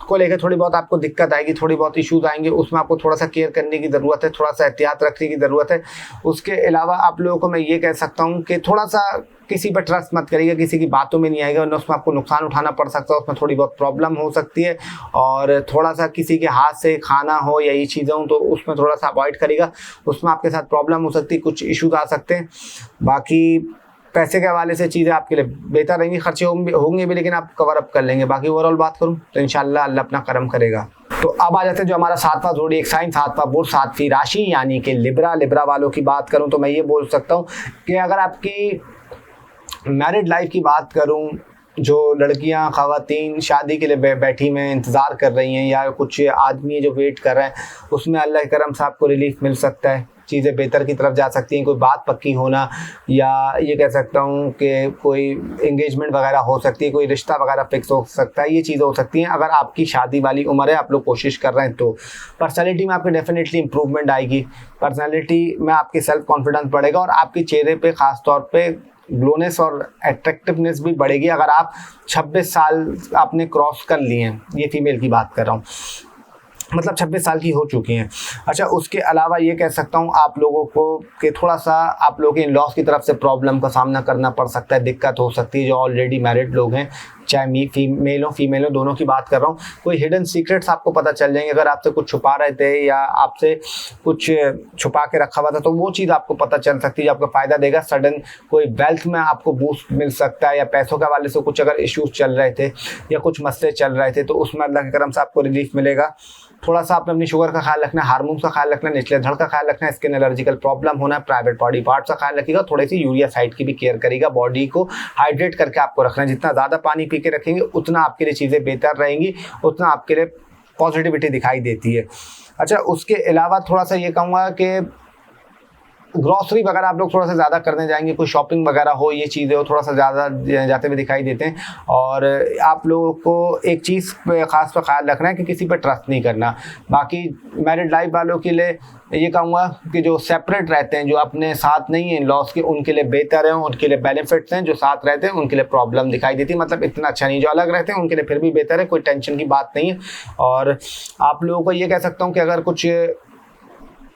को लेकर थोड़ी बहुत आपको दिक्कत आएगी, थोड़ी बहुत इश्यूज आएंगे, उसमें आपको थोड़ा सा केयर करने की ज़रूरत है, थोड़ा सा एहतियात रखने की ज़रूरत है। उसके अलावा आप लोगों को मैं ये कह सकता हूँ कि थोड़ा सा किसी पर ट्रस्ट मत करिएगा, किसी की बातों में नहीं आएगा, वरना उसमें आपको नुकसान उठाना पड़ सकता है, उसमें थोड़ी बहुत प्रॉब्लम हो सकती है। और थोड़ा सा किसी के हाथ से खाना हो या ये चीज़ें हो तो उसमें थोड़ा सा अवॉइड करिएगा, उसमें आपके साथ प्रॉब्लम हो सकती है, कुछ इश्यूज आ सकते हैं। बाकी पैसे के हवाले से चीज़ें आपके लिए बेहतर रहेंगी, खर्चे होंगे भी, लेकिन आप कवर अप कर लेंगे। बाकी ओवरऑल बात करूं तो इंशाल्लाह अल्लाह अपना करम करेगा। तो अब आ जाते हैं जो हमारा 7वां ज़ोडिएक साइन, 7वां बुर्ज, 7वीं राशि यानी कि लिब्रा वालों की बात करूं तो मैं ये बोल सकता हूं कि अगर आपकी मैरिड लाइफ की बात करूं, जो लड़कियां ख़वातीन शादी के लिए बैठी में इंतज़ार कर रही हैं, या कुछ आदमी जो वेट कर रहे हैं, उसमें अल्लाह के करम से आपको रिलीफ मिल सकता है, चीज़ें बेहतर की तरफ जा सकती हैं। कोई बात पक्की होना, या ये कह सकता हूँ कि कोई एंगेजमेंट वगैरह हो सकती है, कोई रिश्ता वगैरह फिक्स हो सकता है, ये चीज़ें हो सकती हैं। अगर आपकी शादी वाली उम्र है, आप लोग कोशिश कर रहे हैं, तो पर्सनैलिटी में आपकी डेफिनेटली इंप्रूवमेंट आएगी, पर्सनैलिटी में आपकी सेल्फ कॉन्फिडेंस बढ़ेगा, और आपके चेहरे पे ख़ास तौर पे ग्लोनेस और अट्रैक्टिवनेस भी बढ़ेगी। अगर आप 26 साल आपने क्रॉस कर लिए हैं, ये फीमेल की बात कर रहा हूँ, मतलब 26 साल की हो चुकी हैं। अच्छा, उसके अलावा ये कह सकता हूँ आप लोगों को कि थोड़ा सा आप लोगों के इन लॉस की तरफ से प्रॉब्लम का सामना करना पड़ सकता है, दिक्कत हो सकती है। जो ऑलरेडी मैरिड लोग हैं, चाहे मेल हो फीमेल हो, दोनों की बात कर रहा हूँ, कोई हिडन सीक्रेट्स आपको पता चल जाएंगे। अगर आपसे कुछ छुपा रहे थे या आपसे कुछ छुपा के रखा हुआ था, तो वो चीज़ आपको पता चल सकती है, जो आपको फ़ायदा देगा। सडन कोई वेल्थ में आपको बूस्ट मिल सकता है, या पैसों के हवाले से कुछ अगर इश्यूज चल रहे थे या कुछ मसले चल रहे थे, तो उसमें अल्लाह के करम से आपको रिलीफ मिलेगा। थोड़ा सा आपने अपनी शुगर का ख्याल रखना है, हार्मोन्स का ख्याल रखना है, निचले धड़ का ख्याल रखना है, स्किन एलर्जिकल प्रॉब्लम होना है, प्राइवेट बॉडी पार्ट्स का ख्याल रखिएगा, थोड़ी सी यूरिया साइड की भी केयर करेगा, बॉडी को हाइड्रेट करके आपको रखना है। जितना ज़्यादा पानी पी के रखेंगे उतना आपके लिए चीज़ें बेहतर रहेंगी, उतना आपके लिए पॉजिटिविटी दिखाई देती है। अच्छा, उसके अलावा थोड़ा सा ये कहूँगा कि ग्रॉसरी वगैरह आप लोग थोड़ा सा ज़्यादा करने जाएंगे, कोई शॉपिंग वगैरह हो, ये चीज़ें हो, थोड़ा सा ज़्यादा जाते हुए दिखाई देते हैं। और आप लोगों को एक चीज़ पे ख़ास पर ख्याल रखना है कि किसी पर ट्रस्ट नहीं करना। बाकी मैरिड लाइफ वालों के लिए ये कहूँगा कि जो सेपरेट रहते हैं, जो अपने साथ नहीं हैं लॉस के, उनके लिए बेहतर है, उनके लिए बेनिफिट्स हैं। जो साथ रहते हैं उनके लिए प्रॉब्लम दिखाई देती है, मतलब इतना अच्छा नहीं। जो अलग रहते हैं उनके लिए फिर भी बेहतर है, कोई टेंशन की बात नहीं है। और आप लोगों को ये कह सकता हूँ कि अगर कुछ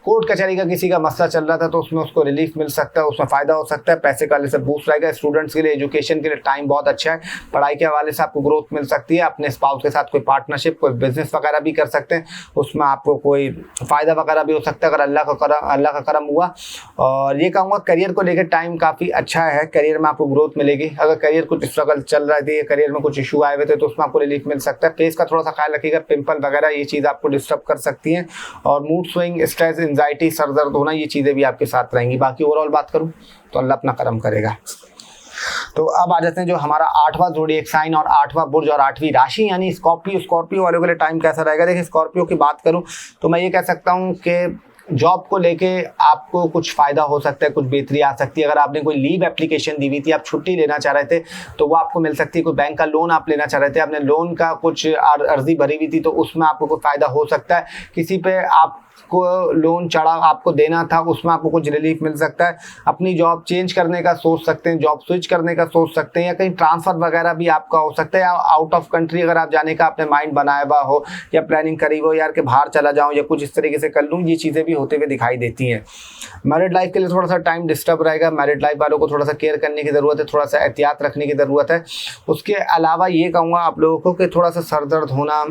कोर्ट कचहरी का किसी का मसला चल रहा था, तो उसमें उसको रिलीफ मिल सकता है, उसमें फ़ायदा हो सकता है, पैसे का से बूस्ट रहेगा। स्टूडेंट्स के लिए, एजुकेशन के लिए टाइम बहुत अच्छा है, पढ़ाई के हवाले से आपको ग्रोथ मिल सकती है। अपने स्पाउस के साथ कोई पार्टनरशिप, कोई बिजनेस वगैरह भी कर सकते हैं, उसमें आपको कोई फ़ायदा वगैरह भी हो सकता है अगर अल्लाह का करम हुआ। और ये कहूँगा करियर को लेकर टाइम काफ़ी अच्छा है, करियर में आपको ग्रोथ मिलेगी। अगर करियर कुछ स्ट्रगल चल रहा है, करियर में कुछ इशू आए हुए थे, तो उसमें आपको रिलीफ मिल सकता है। फेस का थोड़ा सा ख्याल रखिएगा, पिंपल वगैरह ये चीज़ आपको डिस्टर्ब कर सकती हैं। और mood swing, stress, anxiety, sir दर्द होना, ये चीज़ें भी आपके साथ रहेंगी। बाकी ओवरऑल बात करूं तो अल्लाह अपना करम करेगा। तो अब आ जाते हैं जो हमारा 8वां ज़ोडिएक साइन और 8वां बुर्ज और 8वीं राशि यानी स्कॉर्पियो वालों के लिए टाइम कैसा रहेगा। देखिए, स्कॉर्पियो की बात करूं तो मैं ये कह सकता हूं कि जॉब को लेके आपको कुछ फ़ायदा हो सकता है, कुछ बेहतरी आ सकती है। अगर आपने कोई लीव एप्लीकेशन दी हुई थी, आप छुट्टी लेना चाह रहे थे, तो वो आपको मिल सकती है। कोई बैंक का लोन आप लेना चाह रहे थे, आपने लोन का कुछ अर्जी भरी हुई थी, तो उसमें आपको कोई फ़ायदा हो सकता है। किसी पे आप को लोन चढ़ा आपको देना था, उसमें आपको कुछ रिलीफ मिल सकता है। अपनी जॉब चेंज करने का सोच सकते हैं, जॉब स्विच करने का सोच सकते हैं, या कहीं ट्रांसफ़र वगैरह भी आपका हो सकता है, या आउट ऑफ कंट्री अगर आप जाने का आपने माइंड बनाया हुआ हो या प्लानिंग करी हो यार कि बाहर चला जाऊँ या कुछ इस तरीके से कर लूँ, ये चीज़ें भी होते हुए दिखाई देती हैं। मैरिड लाइफ के लिए थोड़ा सा टाइम डिस्टर्ब रहेगा, मैरिड लाइफ वालों को थोड़ा सा केयर करने की ज़रूरत है, थोड़ा सा एहतियात रखने की ज़रूरत है। उसके अलावा ये कहूँगा आप लोगों को कि थोड़ा सा सर दर्द होना,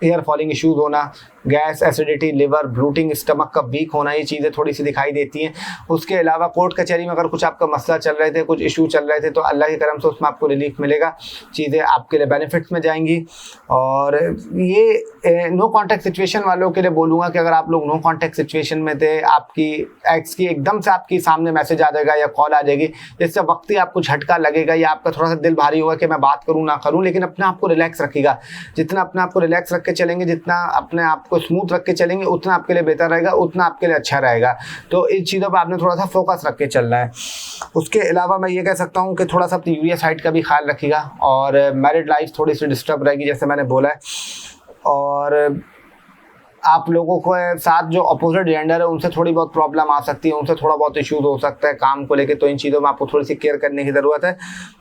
हेयर फॉलिंग इश्यूज़ होना, gas, acidity, liver, bloating, stomach का वीक होना, ये चीज़ें थोड़ी सी दिखाई देती हैं। उसके अलावा कोर्ट कचहरी में अगर कुछ आपका मसला चल रहे थे, कुछ इशू चल रहे थे, तो अल्लाह के करम से उसमें आपको रिलीफ मिलेगा, चीज़ें आपके लिए बेनिफिट्स में जाएंगी। और ये नो कॉन्टैक्ट सिचुएशन वालों के लिए बोलूँगा कि अगर आप लोग नो कॉन्टैक्ट सिचुएशन में थे, आपकी एक्स की एकदम से आपकी सामने मैसेज आ जाएगा या कॉल आ जाएगी, जिससे वक्त ही आपको झटका लगेगा या आपका थोड़ा सा दिल भारी होगा कि मैं बात करूँ ना करूँ, लेकिन अपने आप को रिलैक्स रखिएगा। जितना अपने आप को रिलैक्स रख के चलेंगे, जितना अपने आप को स्मूथ रख के चलेंगे, उतना आपके लिए बेहतर रहेगा, उतना आपके लिए अच्छा रहेगा। तो इन चीज़ों पर आपने थोड़ा सा फोकस रख के चलना है। उसके अलावा मैं ये कह सकता हूँ कि थोड़ा सा अपनी यूरिया साइड का भी ख्याल रखिएगा, और मैरिड लाइफ थोड़ी सी डिस्टर्ब रहेगी जैसे मैंने बोला है। और आप लोगों को साथ जो अपोजिट जेंडर है उनसे थोड़ी बहुत प्रॉब्लम आ सकती है, उनसे थोड़ा बहुत इश्यूज हो सकता है काम को लेके, तो इन चीज़ों में आपको थोड़ी सी केयर करने की ज़रूरत है।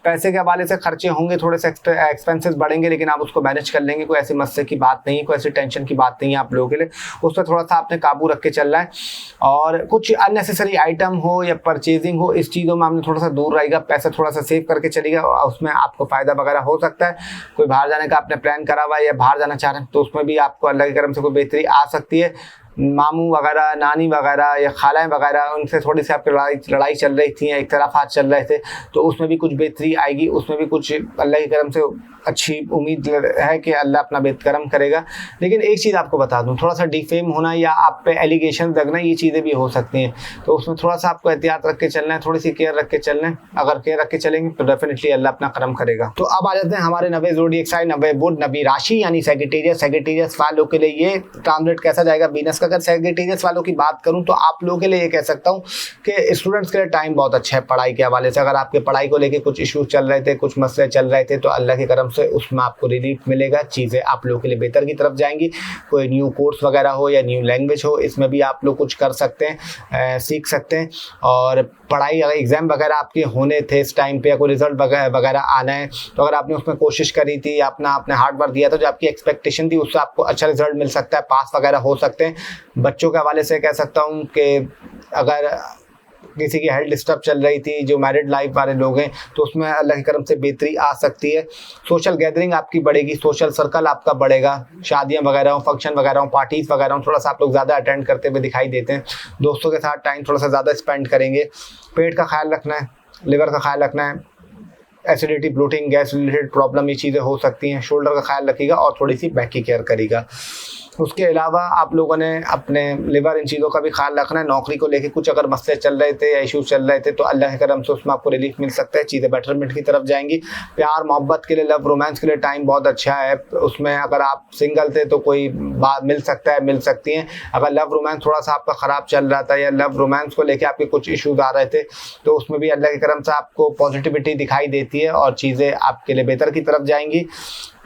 पैसे के हवाले से खर्चे होंगे, थोड़े से एक्सपेंसेस बढ़ेंगे, लेकिन आप उसको मैनेज कर लेंगे, कोई ऐसी मसले की बात नहीं है, कोई ऐसी टेंशन की बात नहीं है आप लोगों के लिए। उस पर थोड़ा सा आपने काबू रख के चलना है। और कुछ अननेसेसरी आइटम हो या परचेजिंग हो, इस चीज़ों में आपने थोड़ा सा दूर रहेगा, पैसा थोड़ा सा सेव करके चलिएगा, उसमें आपको फ़ायदा वगैरह हो सकता है। कोई बाहर जाने का आपने प्लान करा हुआ है या बाहर जाना चाह रहे हैं, तो उसमें भी आपको अल्लाह के करम से कोई बेहतरी आ सकती है। मामू वगैरह, नानी वगैरह या खालाएँ वगैरह, उनसे थोड़ी सी आपकी लड़ाई चल रही थी या इख्तलाफात चल रहे थे, तो उसमें भी कुछ बेहतरी आएगी, उसमें भी कुछ अल्लाह के करम से अच्छी उम्मीद है कि अल्लाह अपना बेहतरम करेगा। लेकिन एक चीज़ आपको बता दूं, थोड़ा सा डिफेम होना या आप पे एलिगेशन लगना, ये चीज़ें भी हो सकती हैं, तो उसमें थोड़ा सा आपको एहतियात रख के चलना है, थोड़ी सी केयर रख के चलना है। अगर केयर रख के चलेंगे तो डेफिनेटली अल्लाह अपना करम करेगा। तो अब आ जाते हैं हमारे 90 ज़ोडिएक साइन, 90 बुध, 90 राशि यानी सेजिटेरियस वालों के लिए ये ट्रांसलेट कैसा जाएगा वीनस का। अगर सेजिटेरियस वालों की बात करूं तो आप लोगों के लिए ये कह सकता हूं कि स्टूडेंट्स के लिए टाइम बहुत अच्छा है पढ़ाई के हवाले से। अगर आपके पढ़ाई को लेके कुछ इश्यूज चल रहे थे, कुछ मसले चल रहे थे, तो अल्लाह के करम से उसमें आपको रिलीफ मिलेगा, चीज़ें आप लोगों के लिए बेहतर की तरफ जाएंगी। कोई न्यू कोर्स वगैरह हो या न्यू लैंग्वेज हो, इसमें भी आप लोग कुछ कर सकते हैं, सीख सकते हैं। और पढ़ाई, अगर एग्ज़ाम वगैरह आपके होने थे इस टाइम पे, या कोई रिजल्ट वगैरह आना है, तो अगर आपने उसमें कोशिश करी थी, अपना आपने हार्ड वर्क दिया था, जो आपकी एक्सपेक्टेशन थी उससे आपको अच्छा रिजल्ट मिल सकता है, पास वगैरह हो सकते हैं। बच्चों के हवाले से कह सकता हूँ कि अगर किसी की हेल्थ डिस्टर्ब चल रही थी, जो मैरिड लाइफ वाले लोग हैं, तो उसमें अल्लाह की करम से बेहतरी आ सकती है। सोशल गैदरिंग आपकी बढ़ेगी, सोशल सर्कल आपका बढ़ेगा, शादियां वगैरह हो, फंक्शन वगैरह हो, पार्टीज़ वगैरह हो, थोड़ा सा आप लोग ज़्यादा अटेंड करते हुए दिखाई देते हैं। दोस्तों के साथ टाइम थोड़ा सा ज़्यादा स्पेंड करेंगे। पेट का ख्याल रखना है, लिवर का ख्याल रखना है, acidity, bloating, gas related problem, ये चीज़ें हो सकती हैं। शोल्डर का ख्याल रखिएगा और थोड़ी सी बैक की केयर करिएगा। उसके अलावा आप लोगों ने अपने लिवर, इन चीज़ों का भी ख्याल रखना है। नौकरी को लेके कुछ अगर मसले चल रहे थे या इश्यूज चल रहे थे, तो अल्लाह के करम से उसमें आपको रिलीफ मिल सकता है, चीज़ें बेटरमेंट की तरफ जाएंगी। प्यार मोहब्बत के लिए, लव रोमांस के लिए टाइम बहुत अच्छा है। उसमें अगर आप सिंगल थे तो कोई बात मिल सकता है, मिल सकती हैं। अगर लव रोमांस थोड़ा सा आपका ख़राब चल रहा था या लव रोमांस को लेके आपके कुछ इश्यूज आ रहे थे, तो उसमें भी अल्लाह के करम से आपको पॉजिटिविटी दिखाई देती है और चीज़ें आपके लिए बेहतर की तरफ जाएंगी।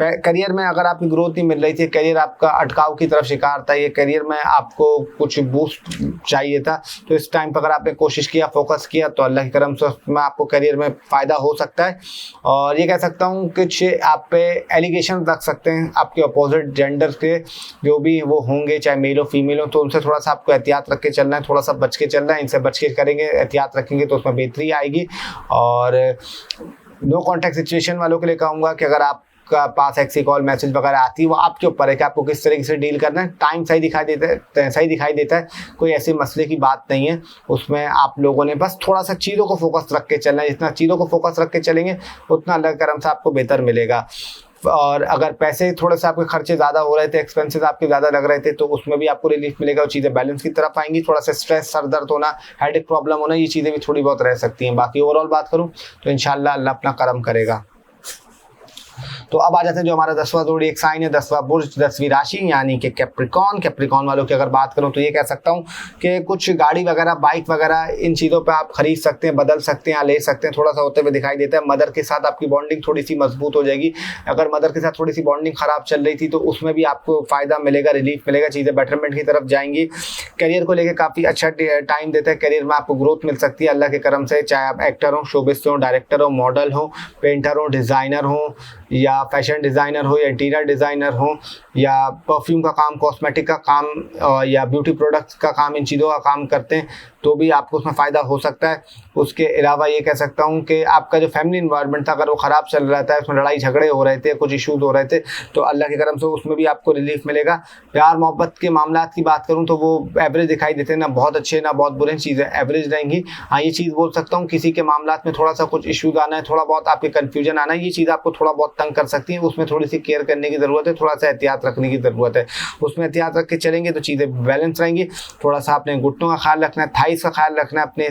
करियर में अगर आपकी ग्रोथ नहीं मिल रही थी, करियर आपका अटकाव की तरफ शिकार था, ये करियर में आपको कुछ बूस्ट चाहिए था, तो इस टाइम पर अगर आपने कोशिश किया, फोकस किया, तो अल्लाह की करम से उसमें आपको करियर में फ़ायदा हो सकता है। और ये कह सकता हूँ कुछ आप पे एलिगेशन रख सकते हैं आपके अपोजिट जेंडर के, जो भी वो होंगे, चाहे मेल हो फीमेल हो, तो उनसे थोड़ा सा आपको एहतियात रख के चलना है, थोड़ा सा बच के चलना है। इनसे बच के करेंगे, एहतियात रखेंगे, तो उसमें बेहतरी आएगी। और नो कॉन्टैक्ट सिचुएशन वालों के लिए कहूँगा कि अगर आप का पास एक्सी कॉल मैसेज वगैरह आती है, वो आपके ऊपर है कि आपको किस तरीके से डील करना है। टाइम सही दिखाई देता है, कोई ऐसे मसले की बात नहीं है। उसमें आप लोगों ने बस थोड़ा सा चीज़ों को फोकस रख के चलना है। जितना चीज़ों को फोकस रख के चलेंगे, उतना अल्लाह के करम से आपको बेहतर मिलेगा। और अगर पैसे थोड़े से आपके खर्चे ज़्यादा हो रहे थे, एक्सपेंसेस आपके ज़्यादा लग रहे थे, तो उसमें भी आपको रिलीफ मिलेगा और चीज़ें बैलेंस की तरफ आएंगी। थोड़ा सा स्ट्रेस, सर दर्द होना, हेडेक प्रॉब्लम होना, ये चीज़ें भी थोड़ी बहुत रह सकती हैं। बाकी ओवरऑल बात करूँ तो इंशाल्लाह अल्लाह अपना करम करेगा। तो अब आ जाते हैं जो हमारा 10वां ज़ोडिएक साइन है, 10वां बुर्ज, 10वीं राशि यानी कि कैप्रिकॉर्न। कैप्रिकॉर्न वालों की अगर बात करूं तो ये कह सकता हूं कि कुछ गाड़ी वगैरह, बाइक वगैरह, इन चीज़ों पे आप खरीद सकते हैं, बदल सकते हैं या ले सकते हैं, थोड़ा सा होते हुए दिखाई देता है। मदर के साथ आपकी बॉन्डिंग थोड़ी सी मजबूत हो जाएगी। अगर मदर के साथ थोड़ी सी बॉन्डिंग खराब चल रही थी तो उसमें भी आपको फ़ायदा मिलेगा, रिलीफ मिलेगा, चीज़ें बेटरमेंट की तरफ जाएंगी। करियर को लेकर काफ़ी अच्छा टाइम देता है, करियर में आपको ग्रोथ मिल सकती है अल्लाह के करम से, चाहे आप एक्टर हो, शोबिस्ट हो, डायरेक्टर हो, मॉडल हो, पेंटर हो, डिज़ाइनर हो, या फैशन डिज़ाइनर हो, या इंटीरियर डिज़ाइनर हो, या परफ्यूम का काम, कॉस्मेटिक का काम, या ब्यूटी प्रोडक्ट्स का काम, इन चीज़ों का काम करते हैं तो भी आपको उसमें फ़ायदा हो सकता है। उसके अलावा ये कह सकता हूँ कि आपका जो फैमिली इन्वायरमेंट था अगर वो ख़राब चल रहा था, उसमें लड़ाई झगड़े हो रहे थे, कुछ इश्यूज़ हो रहे थे, तो अल्लाह के करम से उसमें भी आपको रिलीफ मिलेगा। प्यार मोहब्बत के मामलात की बात करूँ तो वो एवरेज दिखाई देते हैं, ना बहुत अच्छे ना बहुत बुरे, चीज़ें एवरेज रहेंगी। हाँ, ये चीज़ बोल सकता हूँ किसी के मामलात में थोड़ा सा कुछ इशूज़ आना है, थोड़ा बहुत आपके कन्फ्यूजन आना है, ये चीज़ आपको थोड़ा बहुत तंग कर सकती है, उसमें थोड़ी सी केयर करने की ज़रूरत है, थोड़ा सा एहतियात रखने की ज़रूरत है। उसमें एहतियात रख के चलेंगे तो चीज़ें बैलेंस रहेंगी। थोड़ा सा अपने घुटनों का ख्याल रखना है, थाइस का ख्याल रखना है, अपने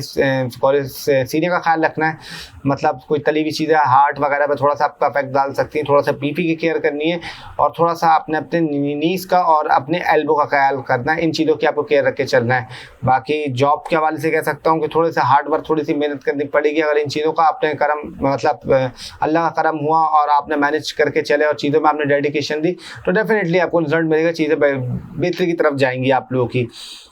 सीने का ख्याल रखना है, मतलब कोई तली हुई चीज़ें हार्ट वगैरह पे थोड़ा सा आपका इफेक्ट डाल सकती हैं। थोड़ा सा बीपी की केयर करनी है और थोड़ा सा अपने नीज का और अपने एल्बो का ख्याल करना है। इन चीज़ों की आपको केयर रख के चलना है। बाकी जॉब के हवाले से कह सकता हूँ कि थोड़े से हार्ड वर्क, थोड़ी सी मेहनत करनी पड़ेगी। अगर इन चीज़ों का आपने करम, मतलब अल्लाह का करम हुआ और आपने मैनेज करके चले और चीज़ों में आपने डेडिकेशन दी तो डेफिनेटली आपको रिजल्ट मिलेगा, चीज़ें बेहतरी की तरफ जाएंगी आप लोगों की।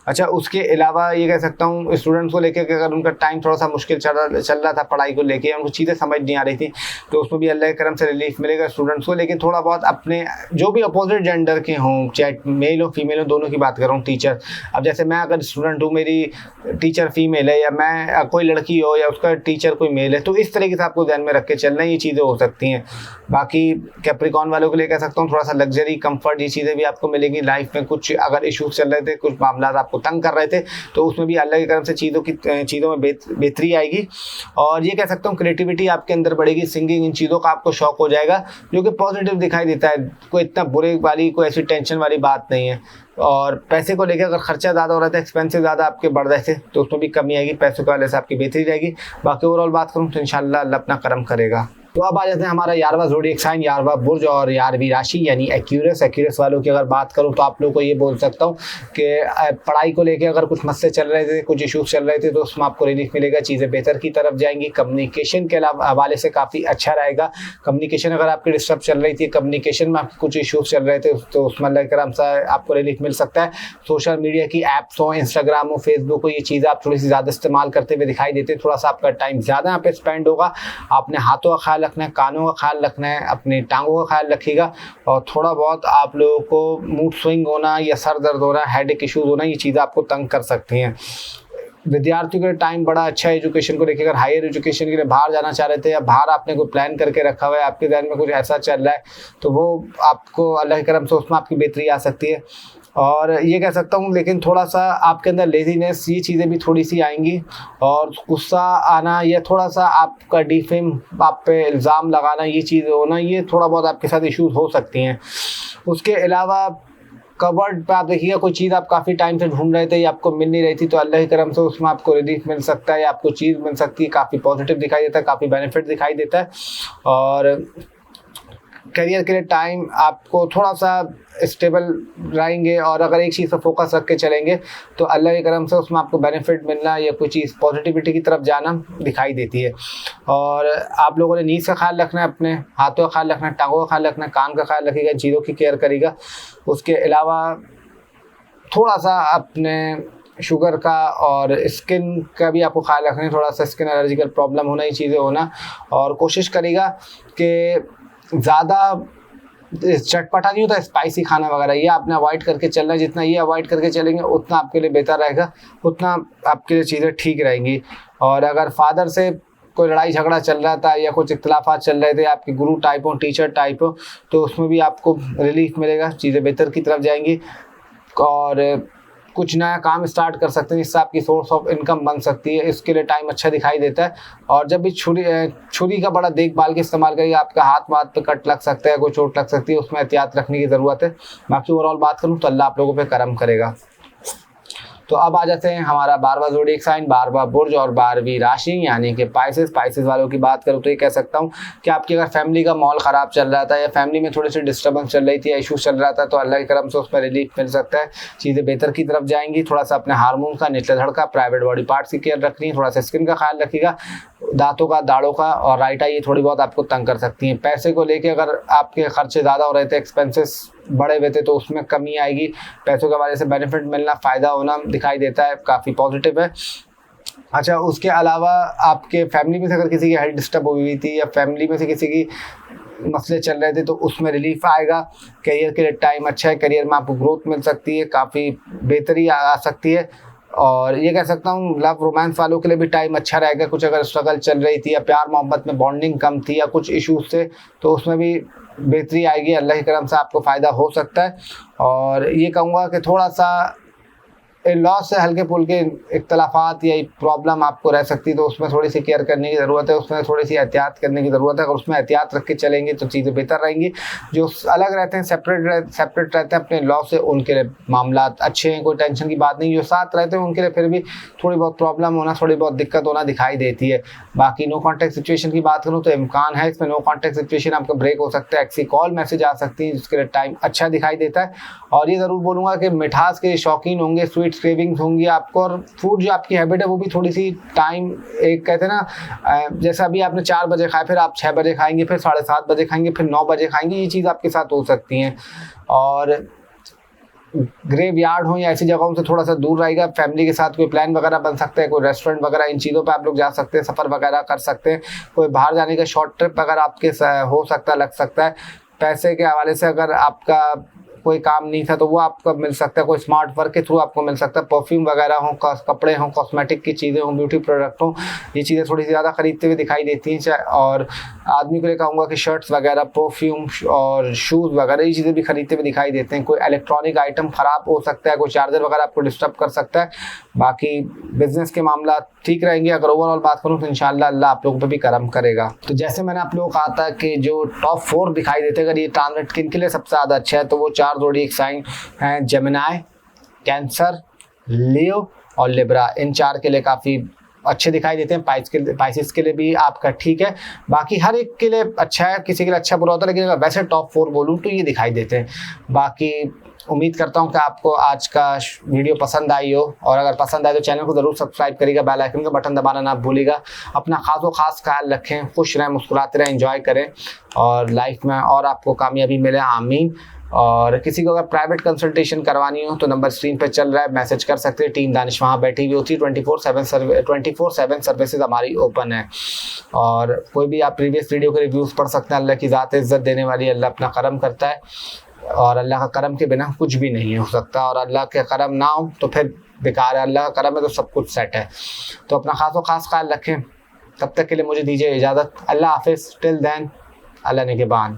अच्छा, उसके अलावा ये कह सकता हूँ स्टूडेंट्स को लेकर कि अगर उनका टाइम थोड़ा सा मुश्किल चल रहा था पढ़ाई को लेके, उनको चीज़ें समझ नहीं आ रही थी, तो उसमें भी अल्लाह के करम से रिलीफ मिलेगा स्टूडेंट्स को। लेकिन थोड़ा बहुत अपने जो भी अपोजिट जेंडर के हों, चाहे मेल हो फीमेल हो, दोनों की बात कर रहा हूँ, टीचर, अब जैसे मैं अगर स्टूडेंट हूँ, मेरी टीचर फीमेल है, या मैं कोई लड़की हो या उसका टीचर कोई मेल है, तो इस तरीके से आपको ध्यान में रख के चलना, ये चीज़ें हो सकती हैं। बाकी कैप्रिकॉर्न वालों के लिए कह सकता हूँ थोड़ा सा लग्जरी, कंफर्ट, ये चीज़ें भी आपको मिलेंगी लाइफ में। कुछ अगर इश्यूज चल रहे थे, कुछ मामला आपको तंग कर रहे थे, तो उसमें भी अल्लाह की तरफ से चीज़ों में बेहतरी आएगी। और ये कह सकता हूँ क्रिएटिविटी आपके अंदर बढ़ेगी, सिंगिंग, इन चीज़ों का आपको शौक हो जाएगा, जो कि पॉजिटिव दिखाई देता है। कोई इतना बुरे वाली, कोई ऐसी टेंशन वाली बात नहीं है। और पैसे को लेकर अगर खर्चा ज़्यादा हो रहा था, एक्सपेंसिव ज़्यादा आपके बढ़ रहे थे, तो उसमें भी कमी आएगी, पैसों के वाले से आपकी बेहतरी रहेगी। बाकी ओवरऑल बात करूँ तो इंशाल्लाह अल्लाह अपना करम करेगा। तो अब आ जाते हैं हमारा 11वां ज़ोडिएक साइन, 11वां बुर्ज और 11वीं राशि यानी एक्यूरस। एक्यूरस वालों की अगर बात करूं तो आप लोगों को ये बोल सकता हूं कि पढ़ाई को लेकर अगर कुछ मसले चल रहे थे, कुछ इश्यूज चल रहे थे, तो उसमें आपको रिलीफ मिलेगा, चीज़ें बेहतर की तरफ जाएंगी। कम्युनिकेशन के हवाले से काफ़ी अच्छा रहेगा। कम्युनिकेशन अगर आपकी डिस्टर्ब चल रही थी, कम्युनिकेशन में आपके कुछ इशूज़ चल रहे थे, तो उसमें अल्लाह के करम से आपको रिलीफ मिल सकता है। सोशल मीडिया की ऐप्स हो, इंस्टाग्राम हो, फेसबुक हो, ये चीज़ें आप थोड़ी सी ज़्यादा इस्तेमाल करते हुए दिखाई देते, थोड़ा सा आपका टाइम ज़्यादा यहाँ पे स्पेंड होगा। आपने हाथों का ख्याल रखना है, कानों का ख्याल रखना है, अपनी टांगों का ख्याल रखिएगा। और थोड़ा बहुत आप लोगों को मूड स्विंग होना या सर दर्द होना, हेडेक इश्यूज होना, ये चीज़ें आपको तंग कर सकती हैं। विद्यार्थियों के लिए टाइम बड़ा अच्छा है एजुकेशन को लेकर। अगर हायर एजुकेशन के लिए बाहर जाना चाह रहे थे या बाहर आपने कोई प्लान करके रखा हुआ है, आपके ध्यान में कुछ ऐसा चल रहा है, तो वो आपको अल्लाह के करम से उसमें आपकी बेहतरी आ सकती है। और ये कह सकता हूँ, लेकिन थोड़ा सा आपके अंदर लेजीनेस, ये चीज़ें भी थोड़ी सी आएंगी, और गुस्सा आना या थोड़ा सा आपका डिफेम, आप पे इल्ज़ाम लगाना, ये चीज़ होना, ये थोड़ा बहुत आपके साथ इश्यूज हो सकती हैं। उसके अलावा कबर्ड पे आप देखिएगा, कोई चीज़ आप काफ़ी टाइम से ढूंढ रहे थे या आपको मिल नहीं रही थी, तो अल्लाह की करम से उसमें आपको रिलीफ मिल सकता है, आपको चीज़ मिल सकती है, काफ़ी पॉजिटिव दिखाई देता है, काफ़ी बेनिफिट दिखाई देता है। और करियर के लिए टाइम आपको थोड़ा सा स्टेबल रहेंगे, और अगर एक चीज़ पर फोकस रख के चलेंगे तो अल्लाह के करम से उसमें आपको बेनिफिट मिलना या कोई चीज़ पॉजिटिविटी की तरफ जाना दिखाई देती है। और आप लोगों ने नीज का ख्याल रखना है, अपने हाथों का ख्याल रखना है, टांगों का ख्याल रखना है, कान का ख्याल रखिएगा, चीज़ों की केयर करेगा। उसके अलावा थोड़ा सा अपने शुगर का और स्किन का भी आपको ख्याल रखना है, थोड़ा सा स्किन एलर्जिकल प्रॉब्लम होना, ये चीज़ें होना। और कोशिश करेगा कि ज़्यादा चटपटा नहीं होता, स्पाइसी खाना वगैरह, ये आपने अवॉइड करके चलना है। जितना ये अवॉइड करके चलेंगे उतना आपके लिए बेहतर रहेगा, उतना आपके लिए चीज़ें ठीक रहेंगी। और अगर फादर से कोई लड़ाई झगड़ा चल रहा था या कुछ इख्तिलाफात चल रहे थे, आपके गुरु टाइप हो, टीचर टाइप हो, तो उसमें भी आपको रिलीफ मिलेगा, चीज़ें बेहतर की तरफ जाएंगी। और कुछ नया काम स्टार्ट कर सकते हैं जिससे आपकी सोर्स ऑफ इनकम बन सकती है, इसके लिए टाइम अच्छा दिखाई देता है। और जब भी छुरी का बड़ा देखभाल के इस्तेमाल करिए, आपका हाथ वाथ पे कट लग सकता है, कोई चोट लग सकती है, उसमें एहतियात रखने की ज़रूरत है। बाकी ओवरऑल बात करूँ तो अल्लाह आप लोगों पे करम करेगा। तो अब आ जाते हैं हमारा 12वां ज़ोडिएक साइन, 12वां बुर्ज और 12वीं राशि यानी कि पाइसेस वालों की बात करूँ तो ये कह सकता हूँ कि आपकी अगर फैमिली का माहौल ख़राब चल रहा था या फैमिली में थोड़ी सी डिस्टर्बेंस चल रही थी या इशू चल रहा था, तो अल्लाह के करम से उसमें रिलीफ मिल सकता है, चीज़ें बेहतर की तरफ जाएंगी। थोड़ा सा अपने हार्मोन का, निचले धड़ का, प्राइवेट बॉडी पार्ट्स की केयर रखनी है, थोड़ा सा स्किन का ख्याल रखिएगा, दांतों का, दाढ़ों का, और राइट आई ये थोड़ी बहुत आपको तंग कर सकती हैं। पैसे को लेके अगर आपके खर्चे ज़्यादा हो रहे थे, एक्सपेंसेस बड़े हुए थे, तो उसमें कमी आएगी। पैसों के हवाले से बेनिफिट मिलना, फ़ायदा होना दिखाई देता है, काफ़ी पॉजिटिव है। अच्छा, उसके अलावा आपके फैमिली में से अगर किसी की हेल्थ डिस्टर्ब हुई थी या फैमिली में से किसी की मसले चल रहे थे तो उसमें रिलीफ आएगा। करियर के लिए टाइम अच्छा है, करियर में आपको ग्रोथ मिल सकती है, काफ़ी बेहतरी आ सकती है। और ये कह सकता हूँ लव रोमांस वालों के लिए भी टाइम अच्छा रहेगा। कुछ अगर स्ट्रगल चल रही थी या प्यार मोहब्बत में बॉन्डिंग कम थी या कुछ इश्यूज से, तो उसमें भी बेहतरी आएगी, अल्लाह के करम से आपको फ़ायदा हो सकता है। और ये कहूँगा कि थोड़ा सा लॉस से हल्के फुल्के इख्तलाफात या प्रॉब्लम आपको रह सकती है, तो उसमें थोड़ी सी केयर करने की ज़रूरत है, उसमें थोड़ी सी एहतियात करने की ज़रूरत है। अगर उसमें एहतियात रख के चलेंगे तो चीज़ें बेहतर रहेंगी। जो अलग रहते हैं, सेपरेट रहते हैं अपने लॉ से, उनके लिए मामला अच्छे हैं, कोई टेंशन की बात नहीं। जो साथ रहते हैं उनके लिए फिर भी थोड़ी बहुत प्रॉब्लम होना, थोड़ी बहुत दिक्कत होना दिखाई देती है। बाकी नो कॉन्टैक्ट सिचुएशन की बात करूँ तो इम्कान है इसमें नो कॉन्टैक्ट सिचुएशन आपका ब्रेक हो सकता है, एक्सी कॉल मैसेज आ सकती है, जिसके लिए टाइम अच्छा दिखाई देता है। और ये ज़रूर बोलूँगा कि मिठास के शौकीन होंगे, स्वीट क्रेविंग्स होंगी आपको, और फूड जो आपकी हैबिट है वो भी थोड़ी सी टाइम, एक कहते हैं ना, जैसे अभी आपने 4 बजे खाया, फिर आप 6 बजे खाएंगे, फिर 7:30 बजे खाएंगे, फिर 9 बजे खाएंगे, ये चीज़ आपके साथ हो सकती है। और ग्रेवयार्ड हो या ऐसी जगहों से थोड़ा सा दूर रहेगा। फैमिली के साथ कोई प्लान वगैरह बन सकता है, कोई रेस्टोरेंट वगैरह, इन चीज़ों पे आप लोग जा सकते हैं, सफ़र वगैरह कर सकते हैं। कोई बाहर जाने का शॉर्ट ट्रिप अगर आपके हो सकता है, लग सकता है। पैसे के हवाले से अगर आपका कोई काम नहीं था तो वो आपको मिल सकता है, कोई स्मार्ट वर्क के थ्रू आपको मिल सकता है। परफ्यूम वगैरह हो, कपड़े हों, कॉस्मेटिक की चीज़ें हों, ब्यूटी प्रोडक्ट हों, ये चीज़ें थोड़ी सी ज़्यादा खरीदते हुए दिखाई देती हैं। और आदमी को ये कहूँगा कि शर्ट्स वगैरह, परफ्यूम और शूज़ वगैरह, ये चीज़ें भी खरीदते हुए दिखाई देते हैं। कोई इलेक्ट्रॉनिक आइटम ख़राब हो सकता है, कोई चार्जर वगैरह आपको डिस्टर्ब कर सकता है। बाकी बिजनेस के मामला ठीक रहेंगे। अगर ओवरऑल बात करूँ तो इंशाल्लाह अल्लाह आप लोगों पे भी करम करेगा। तो जैसे मैंने आप लोगों को कहा था कि जो टॉप 4 दिखाई देते हैं, अगर ये ट्रांजिट किन के लिए सबसे ज़्यादा अच्छा है, तो वो 4 ज़ोडिएक साइन हैं, जेमिनी, कैंसर, लियो और लिब्रा। इन 4 के लिए काफ़ी अच्छे दिखाई देते हैं। पाइसेस के लिए भी आपका ठीक है। बाकी हर एक के लिए अच्छा है, किसी के लिए अच्छा बुरा होता है, लेकिन अगर वैसे टॉप 4 बोलूँ तो ये दिखाई देते हैं। बाकी उम्मीद करता हूँ कि आपको आज का वीडियो पसंद आई हो, और अगर पसंद आए तो चैनल को ज़रूर सब्सक्राइब करिएगा, बेल आइकन का बटन दबाना ना भूलिएगा। अपना खास ख्याल रखें, खुश रहें, मुस्कुराते रहें, एंजॉय करें, और लाइफ में और आपको कामयाबी मिले, आमीन। और किसी को अगर प्राइवेट कंसल्टेशन करवानी हो तो नंबर स्क्रीन पे चल रहा है, मैसेज कर सकते हैं। टीम दानिश वहाँ बैठी हुई होती है, 24/7 सर्विसेज हमारी ओपन है। और कोई भी आप प्रीवियस वीडियो के रिव्यूज़ पढ़ सकते हैं। अल्लाह की ज़ात इज़्ज़त देने वाली, अल्लाह अपना करम करता है, और अल्लाह का करम के बिना कुछ भी नहीं हो सकता, और अल्लाह के करम ना हो तो फिर बेकार है। अल्लाह का करम है तो सब कुछ सेट है। तो अपना खास ख्याल रखें। तब तक के लिए मुझे दीजिए इजाज़त। अल्लाह हाफिज़। टिल देन, अल्लाह निगहबान।